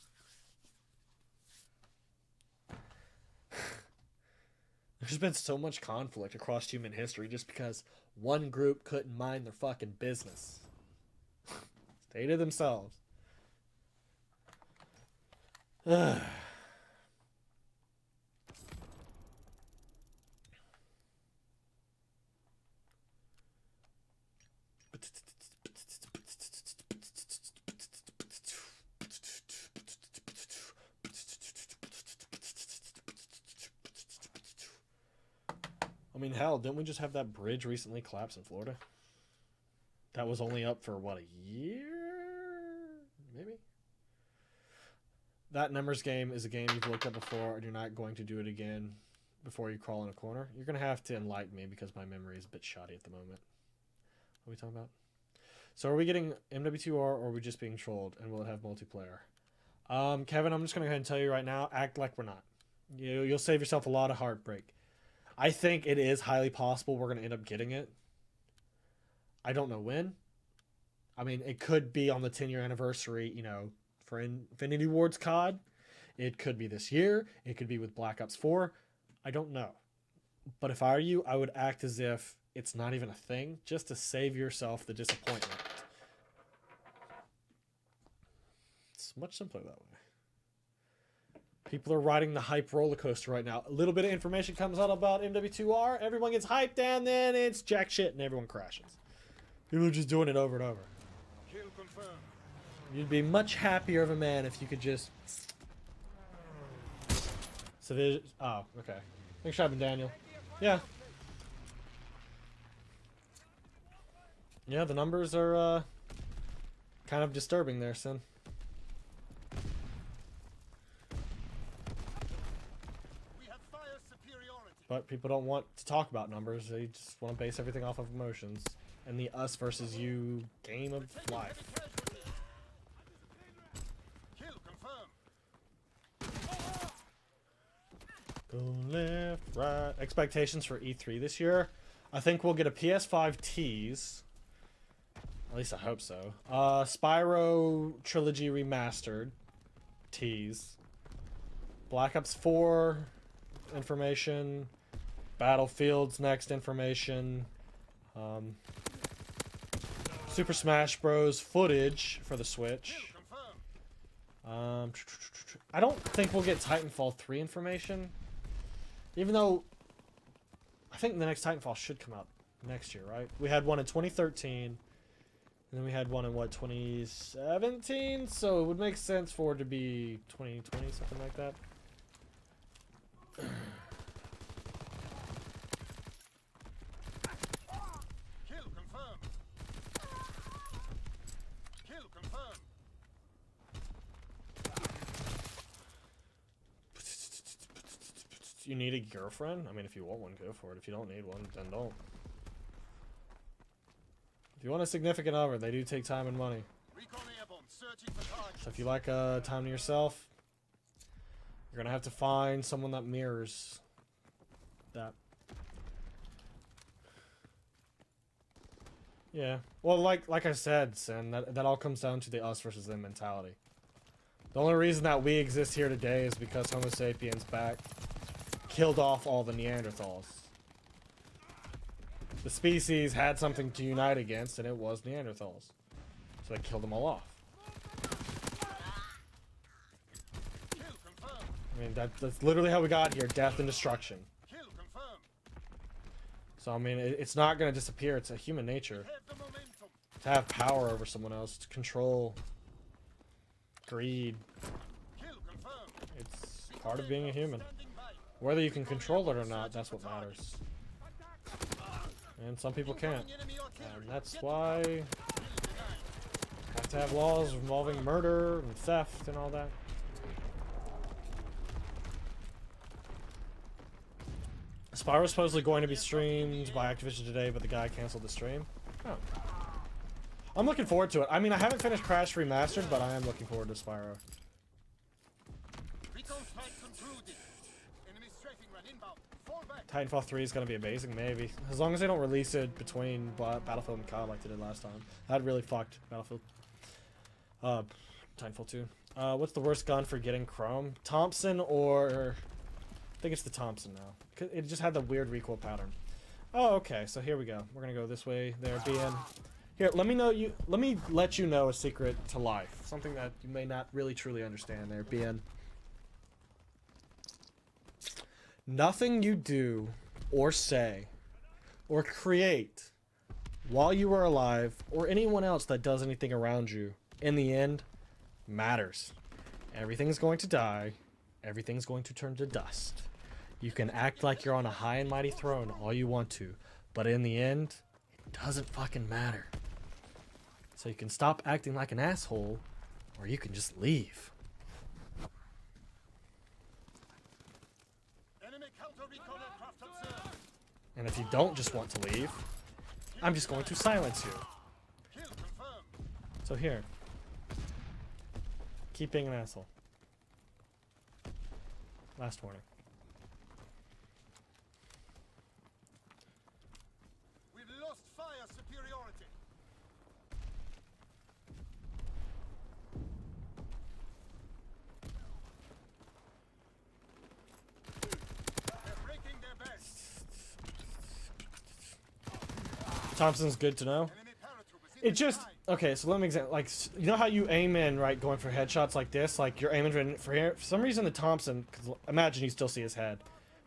There's been so much conflict across human history just because one group couldn't mind their fucking business. Stay to themselves. I mean, hell, didn't we just have that bridge recently collapse in Florida? That was only up for, what, a year? Maybe? That numbers game is a game you've looked at before, and you're not going to do it again before you crawl in a corner. You're going to have to enlighten me because my memory is a bit shoddy at the moment. What are we talking about? So are we getting MW2R, or are we just being trolled, and will it have multiplayer? Kevin, I'm just going to go ahead and tell you right now, act like we're not. You'll save yourself a lot of heartbreak. I think it is highly possible we're going to end up getting it. I don't know when. I mean, it could be on the 10-year anniversary, you know, for Infinity Ward's COD. It could be this year. It could be with Black Ops 4. I don't know. But if I were you, I would act as if it's not even a thing, just to save yourself the disappointment. It's much simpler that way. People are riding the hype roller coaster right now. A little bit of information comes out about MW2R. Everyone gets hyped, and then it's jack shit, and everyone crashes. People are just doing it over and over. Kill confirmed. You'd be much happier of a man if you could just... Oh, okay. Thanks for having Daniel. Yeah. Yeah, the numbers are kind of disturbing there, Sin. We have fire superiority. But people don't want to talk about numbers. They just want to base everything off of emotions. And the us versus you game of life. Kill confirmed. Go left, right. Expectations for E3 this year. I think we'll get a PS5 tease. At least I hope so. Spyro Trilogy Remastered tease. Black Ops 4 information. Battlefield's next information. Super Smash Bros. Footage for the Switch. I don't think we'll get Titanfall 3 information. Even though I think the next Titanfall should come out next year, right? We had one in 2013. And then we had one in, what, 2017? So it would make sense for it to be 2020, something like that. Kill confirmed. Kill confirmed. You need a girlfriend? I mean, if you want one, go for it. If you don't need one, then don't. If you want a significant other, they do take time and money. Recon airborne, searching for targets. So if you like time to yourself, you're gonna have to find someone that mirrors that. Yeah. Well, like I said, Sin, that all comes down to the us versus them mentality. The only reason that we exist here today is because Homo sapiens back killed off all the Neanderthals. The species had something to unite against, and it was Neanderthals. So they killed them all off. Kill confirmed. I mean, that's literally how we got here, death and destruction. Kill confirmed. So, I mean, it's not going to disappear. It's a human nature Have the momentum. to have power over someone else, to control, greed. Kill confirmed. It's part of being a human. Standing by. Whether you can control it or not, that's what matters. And some people can't. Enemy artillery. And that's why you have to have laws involving murder and theft and all that. Spyro's supposedly going to be streamed by Activision today, but the guy canceled the stream. Oh. I'm looking forward to it. I mean, I haven't finished Crash Remastered, but I am looking forward to Spyro. Recon flight concluded. Enemy strafing run inbound. Fall back. Titanfall 3 is going to be amazing, maybe. As long as they don't release it between Battlefield and COD like they did last time. That really fucked Battlefield. Titanfall 2. What's the worst gun for getting Chrome? Thompson or... I think it's the Thompson now. It just had the weird recoil pattern. Oh, okay. So here we go. We're going to go this way. There, BN. Here, let me let you know a secret to life. Something that you may not really truly understand there, BN. Nothing you do or say or create while you are alive or anyone else that does anything around you, in the end, matters. Everything's going to die. Everything's going to turn to dust. You can act like you're on a high and mighty throne all you want to, but in the end, it doesn't fucking matter. So you can stop acting like an asshole, or you can just leave. Enemy counter recon aircraft observed. And if you don't just want to leave, I'm just going to silence you. Kill confirmed. So here. Keep being an asshole. Last warning. Thompson's good to know. Enemy paratroopers in It just okay. So let me examine. Like, you know how you aim in, right, going for headshots like this. Like you're aiming for here. For some reason, the Thompson. Cause imagine you still see his head.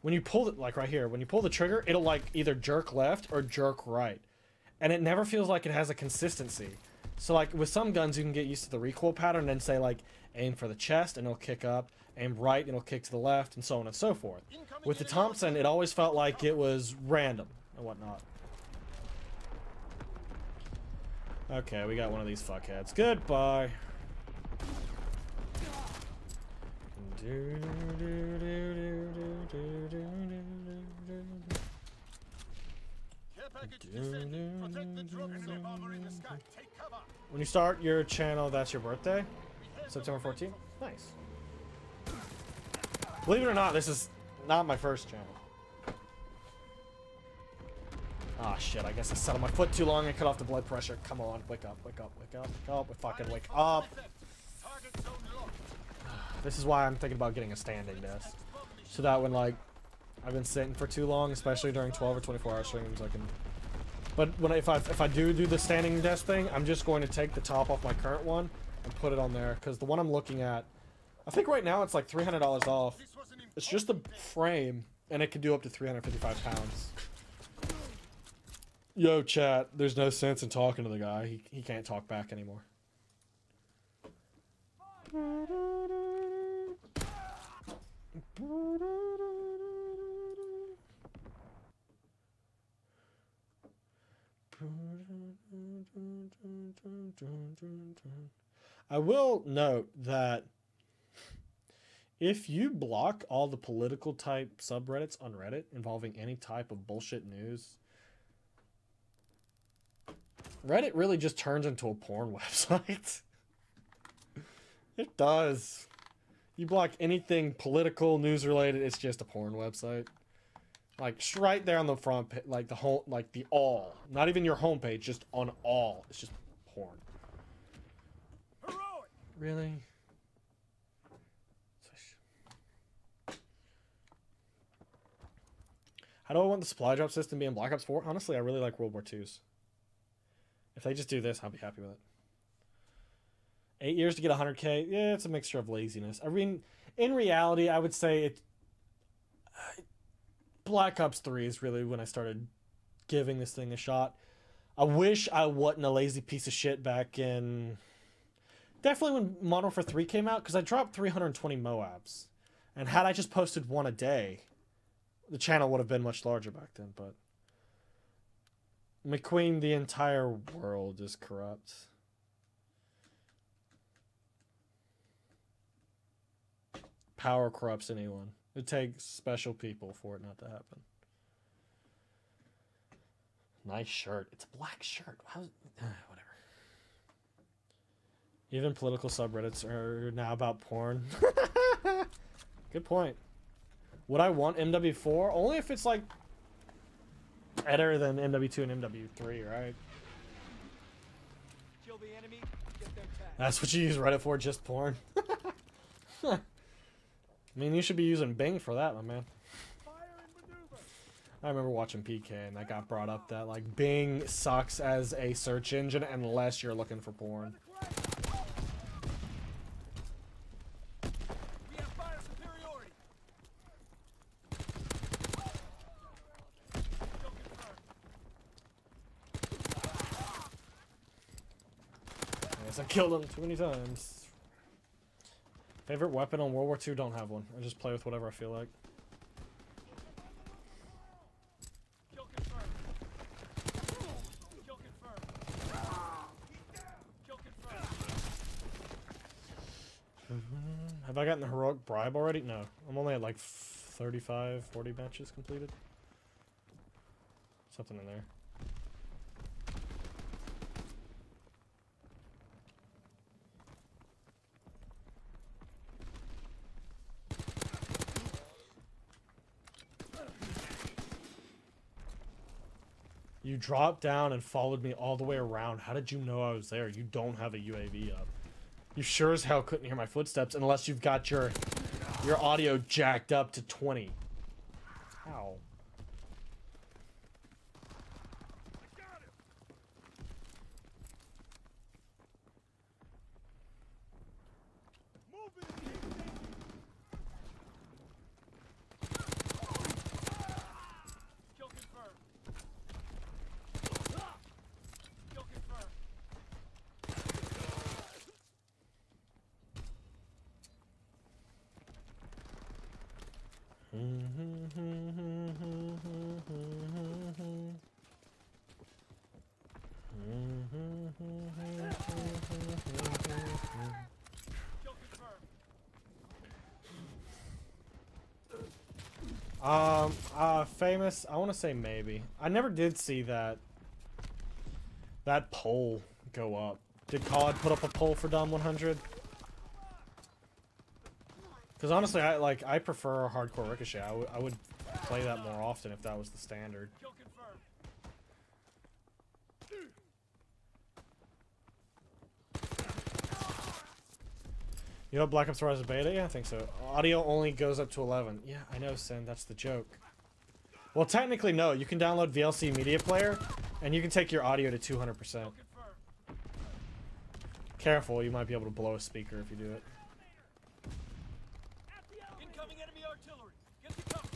When you pull it, like right here, when you pull the trigger, it'll like either jerk left or jerk right, and it never feels like it has a consistency. So like with some guns, you can get used to the recoil pattern and say like aim for the chest and it'll kick up, aim right and it'll kick to the left, and so on and so forth. With the Thompson, it always felt like it was random and whatnot. Okay, we got one of these fuckheads. Goodbye. Care package descending. Protect the drop zone armor in the sky. Take cover. When you start your channel, that's your birthday? September 14th? Nice. Believe it or not, this is not my first channel. Ah, shit, I guess I sat on my foot too long and cut off the blood pressure. Come on, wake up, wake up, wake up, wake up, fucking wake up. Target zone locked. This is why I'm thinking about getting a standing desk. So that when, like, I've been sitting for too long, especially during 12 or 24-hour streams, I can... But when if I do the standing desk thing, I'm just going to take the top off my current one and put it on there. Because the one I'm looking at, I think right now it's like $300 off. This was an It's just the frame, and it can do up to 355 pounds. Yo, chat, there's no sense in talking to the guy. He can't talk back anymore. I will note that if you block all the political type subreddits on Reddit involving any type of bullshit news, Reddit really just turns into a porn website. It does. You block anything political, news related, it's just a porn website. Like right there on the front, like the whole, like the all, not even your homepage, just on all. It's just porn. heroic. Really? How do I want the supply drop system to be in Black Ops 4? Honestly, I really like World War II's. If they just do this, I'll be happy with it. 8 years to get 100K? Yeah, it's a mixture of laziness. I mean, in reality, I would say it. Black Ops 3 is really when I started giving this thing a shot. I wish I wasn't a lazy piece of shit back in... Definitely when Modern Warfare 3 came out, because I dropped 320 Moabs. And had I just posted one a day, the channel would have been much larger back then, but... McQueen, the entire world is corrupt. Power corrupts anyone. It takes special people for it not to happen. Nice shirt. It's a black shirt. How's... whatever. Even political subreddits are now about porn. Good point. Would I want MW4? Only if it's like better than MW2 and MW3, right? Kill the enemy, get their tag. That's what you use Reddit for, just porn. I mean, you should be using Bing for that, my man. Fire and maneuver. I remember watching PK and that got brought up that like Bing sucks as a search engine unless you're looking for porn. We have fire superiority. Kill confirmed. Yes, I killed him too many times. Favorite weapon on World War II? Don't have one. I just play with whatever I feel like. Kill confirmed. Kill confirmed. Kill confirmed. Have I gotten the heroic bribe already? No. I'm only at like 35, 40 matches completed. Something in there. You dropped down and followed me all the way around. How did you know I was there? You don't have a UAV up. You sure as hell couldn't hear my footsteps unless you've got your audio jacked up to 20. How? Famous, I want to say maybe. I never did see that poll go up. Did COD put up a poll for Dom 100? Because honestly, I prefer Hardcore Ricochet. I would play that more often if that was the standard. You know Black Ops Rise beta? Yeah, I think so. Audio only goes up to 11. Yeah, I know, Sin. That's the joke. Well, technically, no. You can download VLC Media Player, and you can take your audio to 200%. Careful, you might be able to blow a speaker if you do it. Incoming enemy artillery. Get to cover.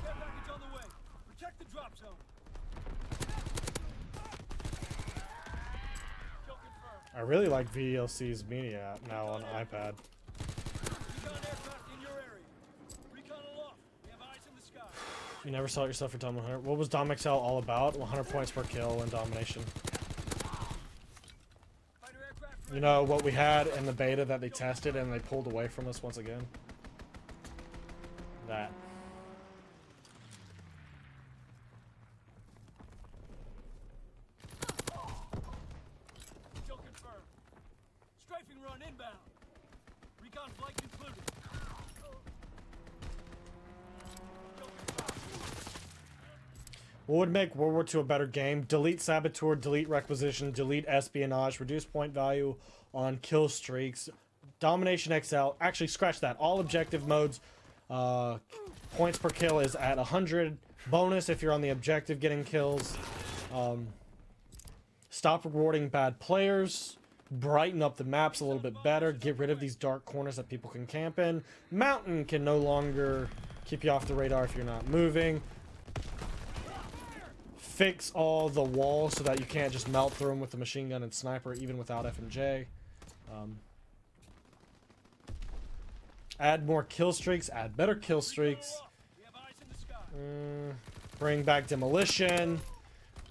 Care package on the way. Protect the drop zone. Kill confirmed. I really like VLC's Media app now on iPad. Recon aircraft in your area. Recon aloft. We have eyes in the sky. You never saw it yourself for Dom 100. What was Dom XL all about? 100 points per kill and domination. Fighter aircraft You know what we had in the beta that they tested and they pulled away from us once again? That. kill confirmed. Strafing run inbound. Recon flight concluded. What would make World War II a better game? Delete Saboteur, delete Requisition, delete Espionage, reduce point value on kill streaks, Domination XL. Actually, scratch that. All objective modes, points per kill is at 100. Bonus if you're on the objective getting kills. Stop rewarding bad players. Brighten up the maps a little bit better. Get rid of these dark corners that people can camp in. Mountain can no longer keep you off the radar if you're not moving. Fix all the walls so that you can't just melt through them with the machine gun and sniper even without FMJ. Add more kill streaks. Add better kill streaks. We have eyes in the sky. Bring back Demolition.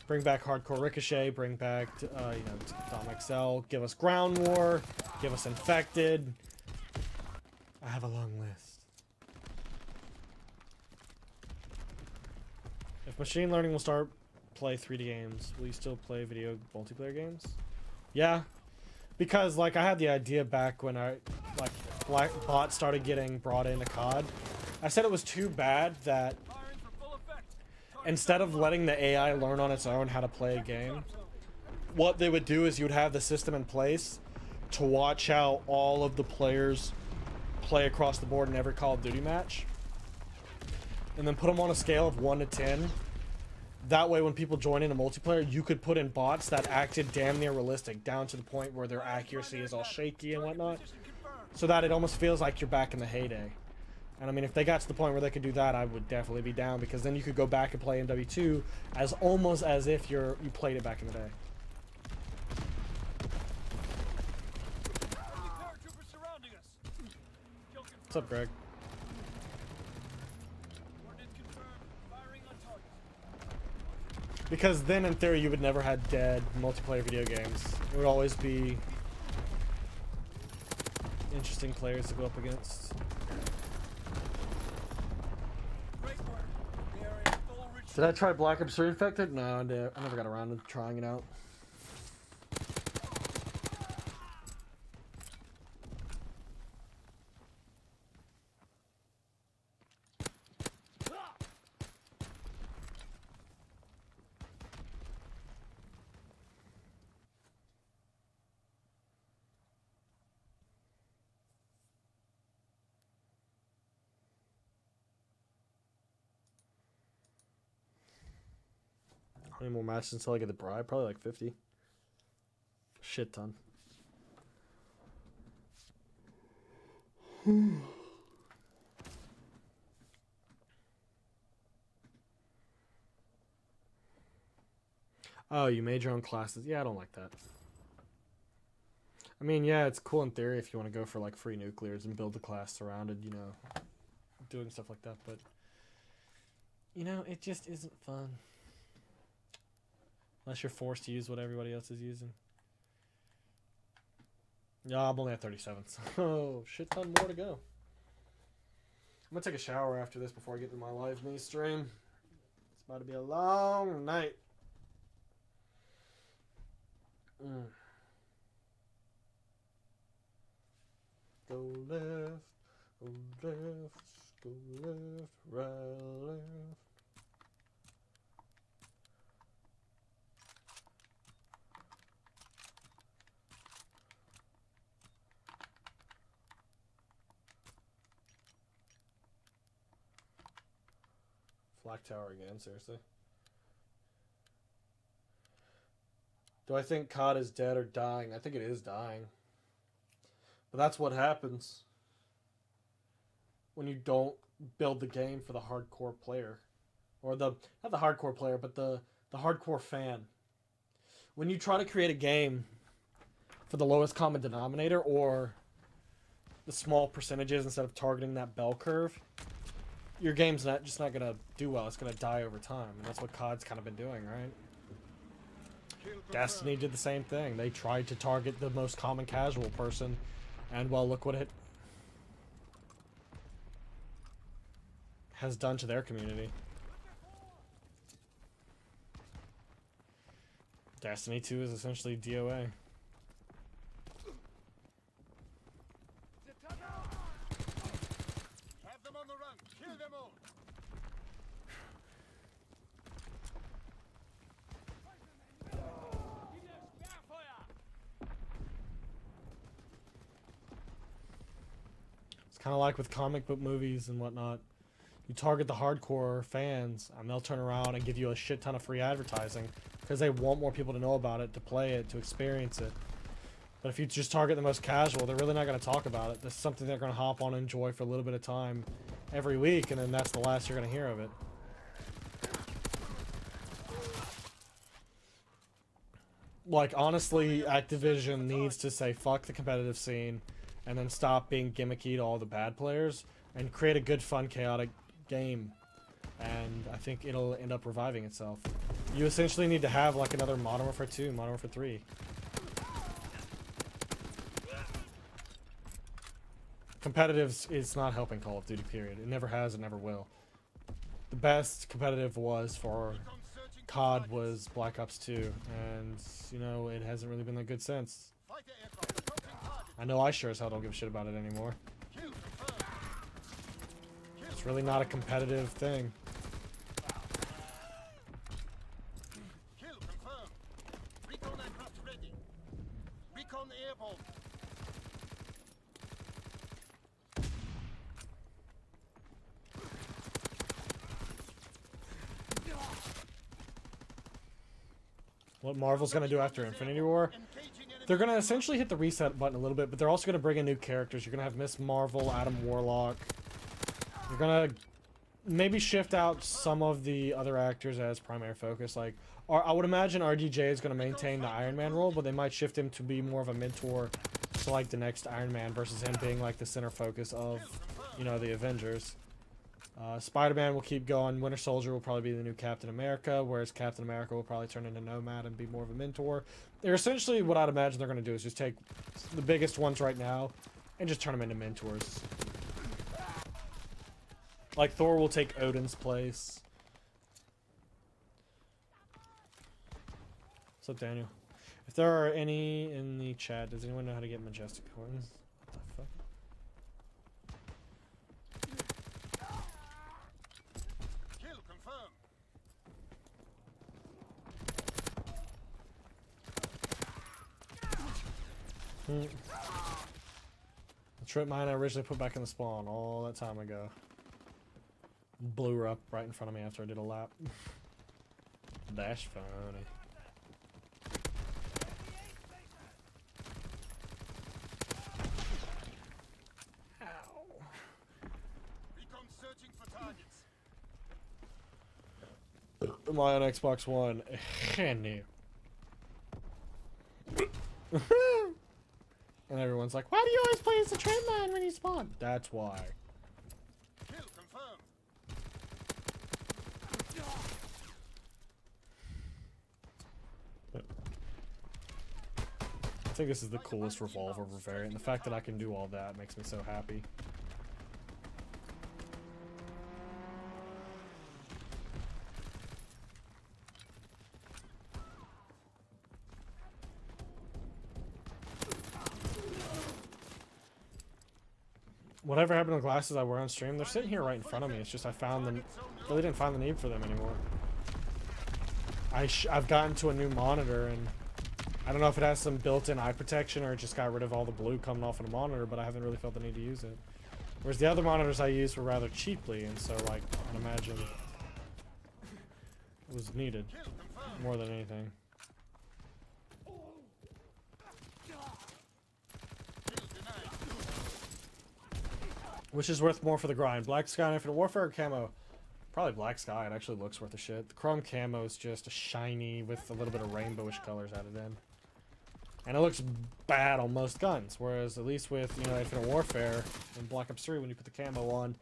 Bring back Hardcore Ricochet. Bring back, Dom XL. Give us Ground War. Give us Infected. I have a long list. If machine learning will start play 3D games, will you still play video multiplayer games? Yeah, because I had the idea back when bots started getting brought into COD. I said it was too bad that Firing for full effect. instead of letting the AI learn on its own how to play a game, what they would do is you would have the system in place to watch how all of the players play across the board in every Call of Duty match, and then put them on a scale of 1 to 10. That way, when people join in a multiplayer, you could put in bots that acted damn near realistic, down to the point where their accuracy is all shaky and whatnot, so that it almost feels like you're back in the heyday. And I mean, if they got to the point where they could do that, I would definitely be down, because then you could go back and play WW2 as almost as if you played it back in the day. Enemy paratroopers surrounding us. Kill confirmed. What's up, Greg? Coordinates confirmed. Firing on target. Because then, in theory, you would never have dead multiplayer video games. It would always be interesting players to go up against. Great work. We are in full retreat. Did I try Black Ops 3 Infected? No, I never got around to trying it out. How many more matches until I get the bribe? Probably like 50. Shit ton. Oh, you made your own classes. Yeah, I don't like that. I mean, yeah, it's cool in theory if you want to go for like free nuclears and build the class surrounded, you know, doing stuff like that, but you know, it just isn't fun. Unless you're forced to use what everybody else is using. Yeah, I'm only at 37, so shit ton more to go. I'm gonna take a shower after this before I get to my live me stream. It's about to be a long night. Go left, go left, go left, right, left. Flag tower again, seriously. Do I think COD is dead or dying? I think it is dying. But that's what happens when you don't build the game for the hardcore player. Or the, not the hardcore player, but the hardcore fan. When you try to create a game for the lowest common denominator or the small percentages instead of targeting that bell curve, your game's not going to do well. It's going to die over time. And that's what COD's kind of been doing, right? Destiny did the same thing. They tried to target the most common casual person, and well, look what it has done to their community. Destiny 2 is essentially DOA. Have them on the run. Kill them all. It's kind of like with comic book movies and whatnot. You target the hardcore fans, and they'll turn around and give you a shit ton of free advertising because they want more people to know about it, to play it, to experience it. But if you just target the most casual, they're really not going to talk about it. That's something they're going to hop on and enjoy for a little bit of time every week, and then that's the last you're going to hear of it. Like, honestly, Activision needs to say fuck the competitive scene and then stop being gimmicky to all the bad players and create a good, fun, chaotic game. And I think it'll end up reviving itself. You essentially need to have like another Modern Warfare 2, Modern Warfare 3. Competitive is not helping Call of Duty, period. It never has and never will. The best competitive was for COD was Black Ops 2, and, you know, it hasn't really been that good since. I know I sure as hell don't give a shit about it anymore. It's really not a competitive thing. Kill confirmed. Recon aircraft ready. Recon airborne. What Marvel's going to do after Infinity War, they're going to essentially hit the reset button a little bit, but they're also going to bring in new characters. You're going to have Miss Marvel, Adam Warlock. You're going to maybe shift out some of the other actors as primary focus. Like, I would imagine RDJ is going to maintain the Iron Man role, but they might shift him to be more of a mentor to, like, the next Iron Man versus him being, like, the center focus of, you know, the Avengers. Spider-Man will keep going. Winter Soldier will probably be the new Captain America, whereas Captain America will probably turn into Nomad and be more of a mentor. They're essentially, what I'd imagine they're going to do is just take the biggest ones right now and just turn them into mentors. Like, Thor will take Odin's place. What's up, Daniel? If there are any in the chat, does anyone know how to get Majestic coins? What the fuck? Kill confirmed. The trip mine I originally put back in the spawn all that time ago. Blew her up right in front of me after I did a lap. That's funny. Recon searching for targets. Am I on Xbox One? And everyone's like, why do you always play as a trend line when you spawn? That's why. Kill confirmed. I think this is the coolest revolver variant. The fact that I can do all that makes me so happy. Whatever happened to the glasses I wear on stream, they're sitting here right in front of me. It's just I found them, really didn't find the need for them anymore. I've gotten to a new monitor, and I don't know if it has some built-in eye protection or it just got rid of all the blue coming off of the monitor, but I haven't really felt the need to use it. Whereas the other monitors I used were rather cheaply, and so like I'd imagine it was needed more than anything. Which is worth more for the grind? Black Sky and Infinite Warfare or camo? Probably Black Sky. It actually looks worth a shit. The chrome camo is just a shiny with a little bit of rainbowish colors added in. And it looks bad on most guns. Whereas at least with, you know, Infinite Warfare and Black Ops 3, when you put the camo on,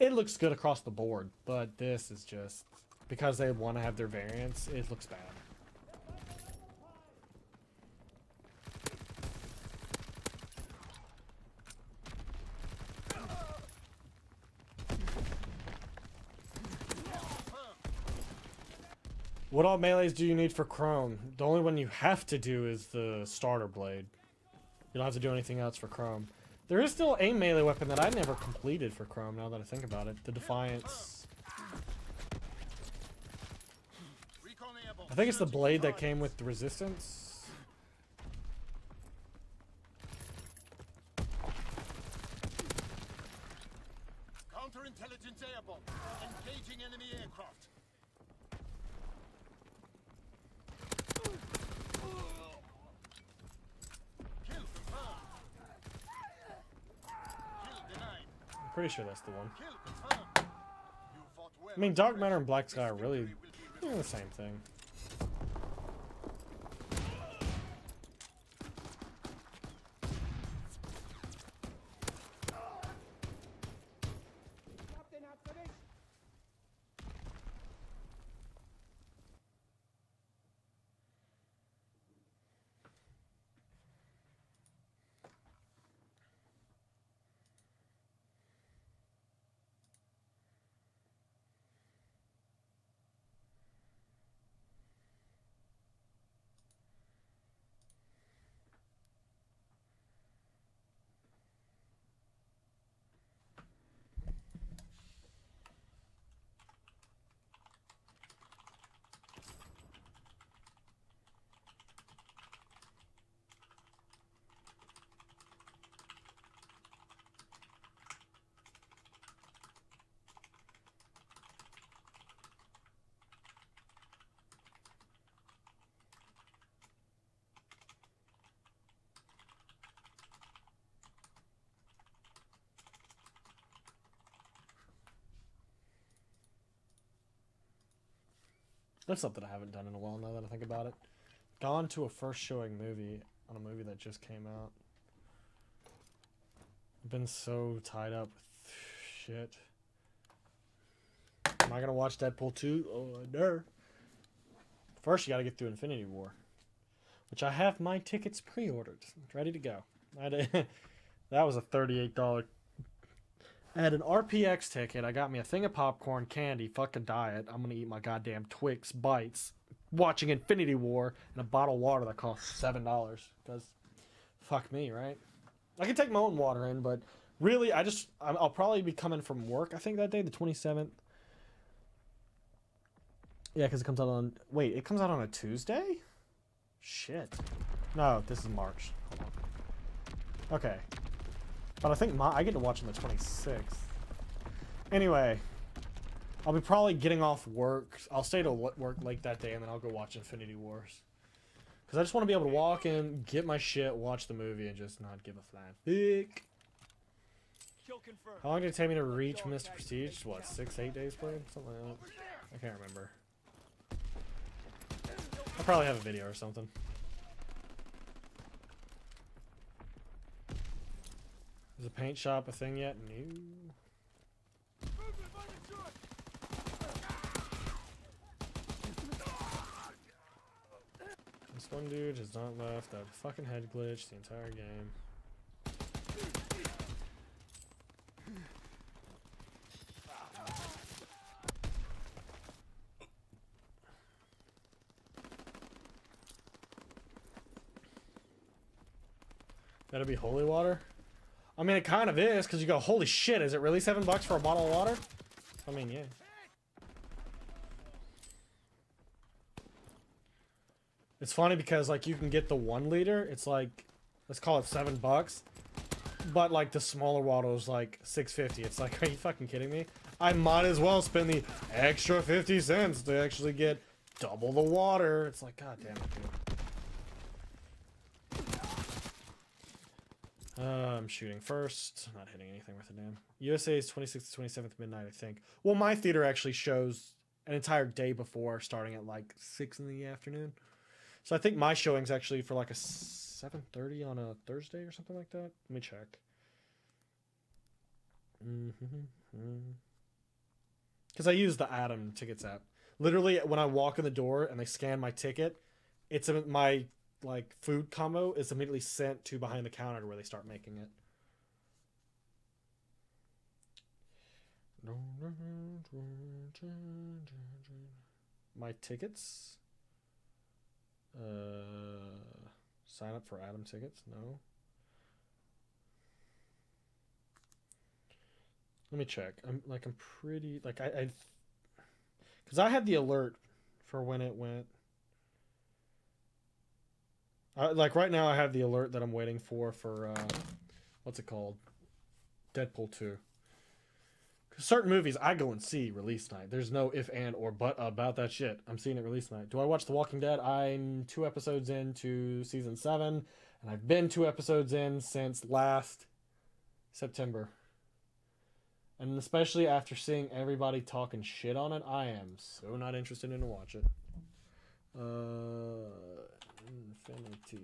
it looks good across the board. But this is just, because they want to have their variants, it looks bad. What all melees do you need for Chrome? The only one you have to do is the starter blade. You don't have to do anything else for Chrome. There is still a melee weapon that I never completed for Chrome, now that I think about it. The Defiance. I think it's the blade that came with the Resistance. Counterintelligence airborne. Engaging enemy aircraft. I'm pretty sure that's the one. I mean, Dark Matter and Black Sky are really the same thing. That's something I haven't done in a while now that I think about it. Gone to a first showing movie on a movie that just came out. I've been so tied up with shit. Am I gonna watch Deadpool 2? Oh, no. First, you gotta get through Infinity War, which I have my tickets pre-ordered, ready to go. That was a $38. I had an RPX ticket. I got me a thing of popcorn, candy, fuck a diet. I'm gonna eat my goddamn Twix bites, watching Infinity War, and a bottle of water that costs $7. Because, fuck me, right? I can take my own water in, but really, I'll probably be coming from work, I think, that day, the 27th. Yeah, because it comes out on... Wait, it comes out on a Tuesday? Shit. No, this is March. Hold on. Okay. But I think I get to watch on the 26th. Anyway, I'll be probably getting off work. I'll stay to work late that day, and then I'll go watch Infinity Wars. Because I just want to be able to walk in, get my shit, watch the movie, and just not give a flying fuck. How long did it take me to reach Mr. Prestige? What, 6-8 days played? Something like that. I can't remember. I'll probably have a video or something. Is the paint shop a thing yet? No. This one dude has not left that fucking head glitch the entire game. That'll be holy water? I mean, it kind of is, because you go, holy shit, is it really $7 for a bottle of water? I mean, yeah. It's funny because, like, you can get the 1 liter, it's like, let's call it $7. But, like, the smaller bottle is like $6.50. It's like, are you fucking kidding me? I might as well spend the extra 50 cents to actually get double the water. It's like, god damn it, dude. I'm shooting first. Not hitting anything worth a damn. USA is 26th to 27th midnight, I think. Well, my theater actually shows an entire day before, starting at like 6 in the afternoon. So I think my showing's actually for like a 7:30 on a Thursday or something like that. Let me check. Because I use the Atom Tickets app. Literally, when I walk in the door and they scan my ticket, it's my like food combo is immediately sent to behind the counter where they start making it. My tickets. Sign up for Atom Tickets. No. Let me check. I'm pretty like I because I had the alert for when it went. Like right now I have the alert that I'm waiting for what's it called? Deadpool 2. Because certain movies I go and see release night. There's no if, and, or but about that shit. I'm seeing it release night. Do I watch The Walking Dead? I'm 2 episodes into season 7. And I've been 2 episodes in since last September. And especially after seeing everybody talking shit on it, I am so not interested in to watch it. Infinity.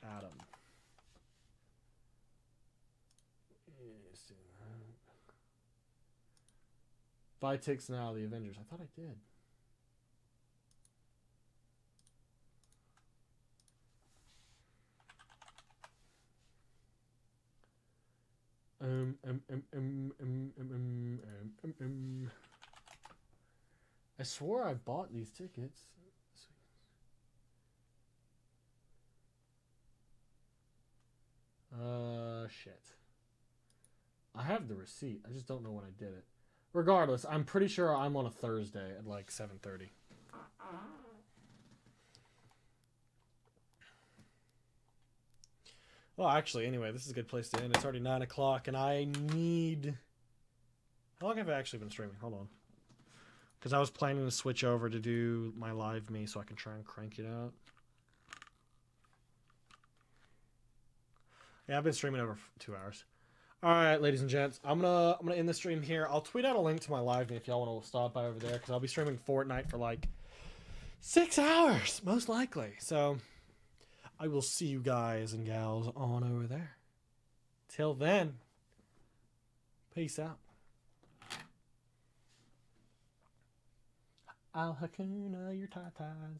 Adam. Buy ticks now, the Avengers. I thought I did. I swore I bought these tickets. Shit. I have the receipt. I just don't know when I did it. Regardless, I'm pretty sure I'm on a Thursday at like 7:30. Well, actually, anyway, this is a good place to end. It's already 9 o'clock, and I need... How long have I actually been streaming? Hold on. Because I was planning to switch over to do my live me so I can try and crank it out. Yeah, I've been streaming over 2 hours. Alright, ladies and gents, I'm gonna end the stream here. I'll tweet out a link to my live me if y'all want to stop by over there, because I'll be streaming Fortnite for like 6 hours, most likely. So... I will see you guys and gals on over there. Till then, peace out. I'll Hakuna your tatas.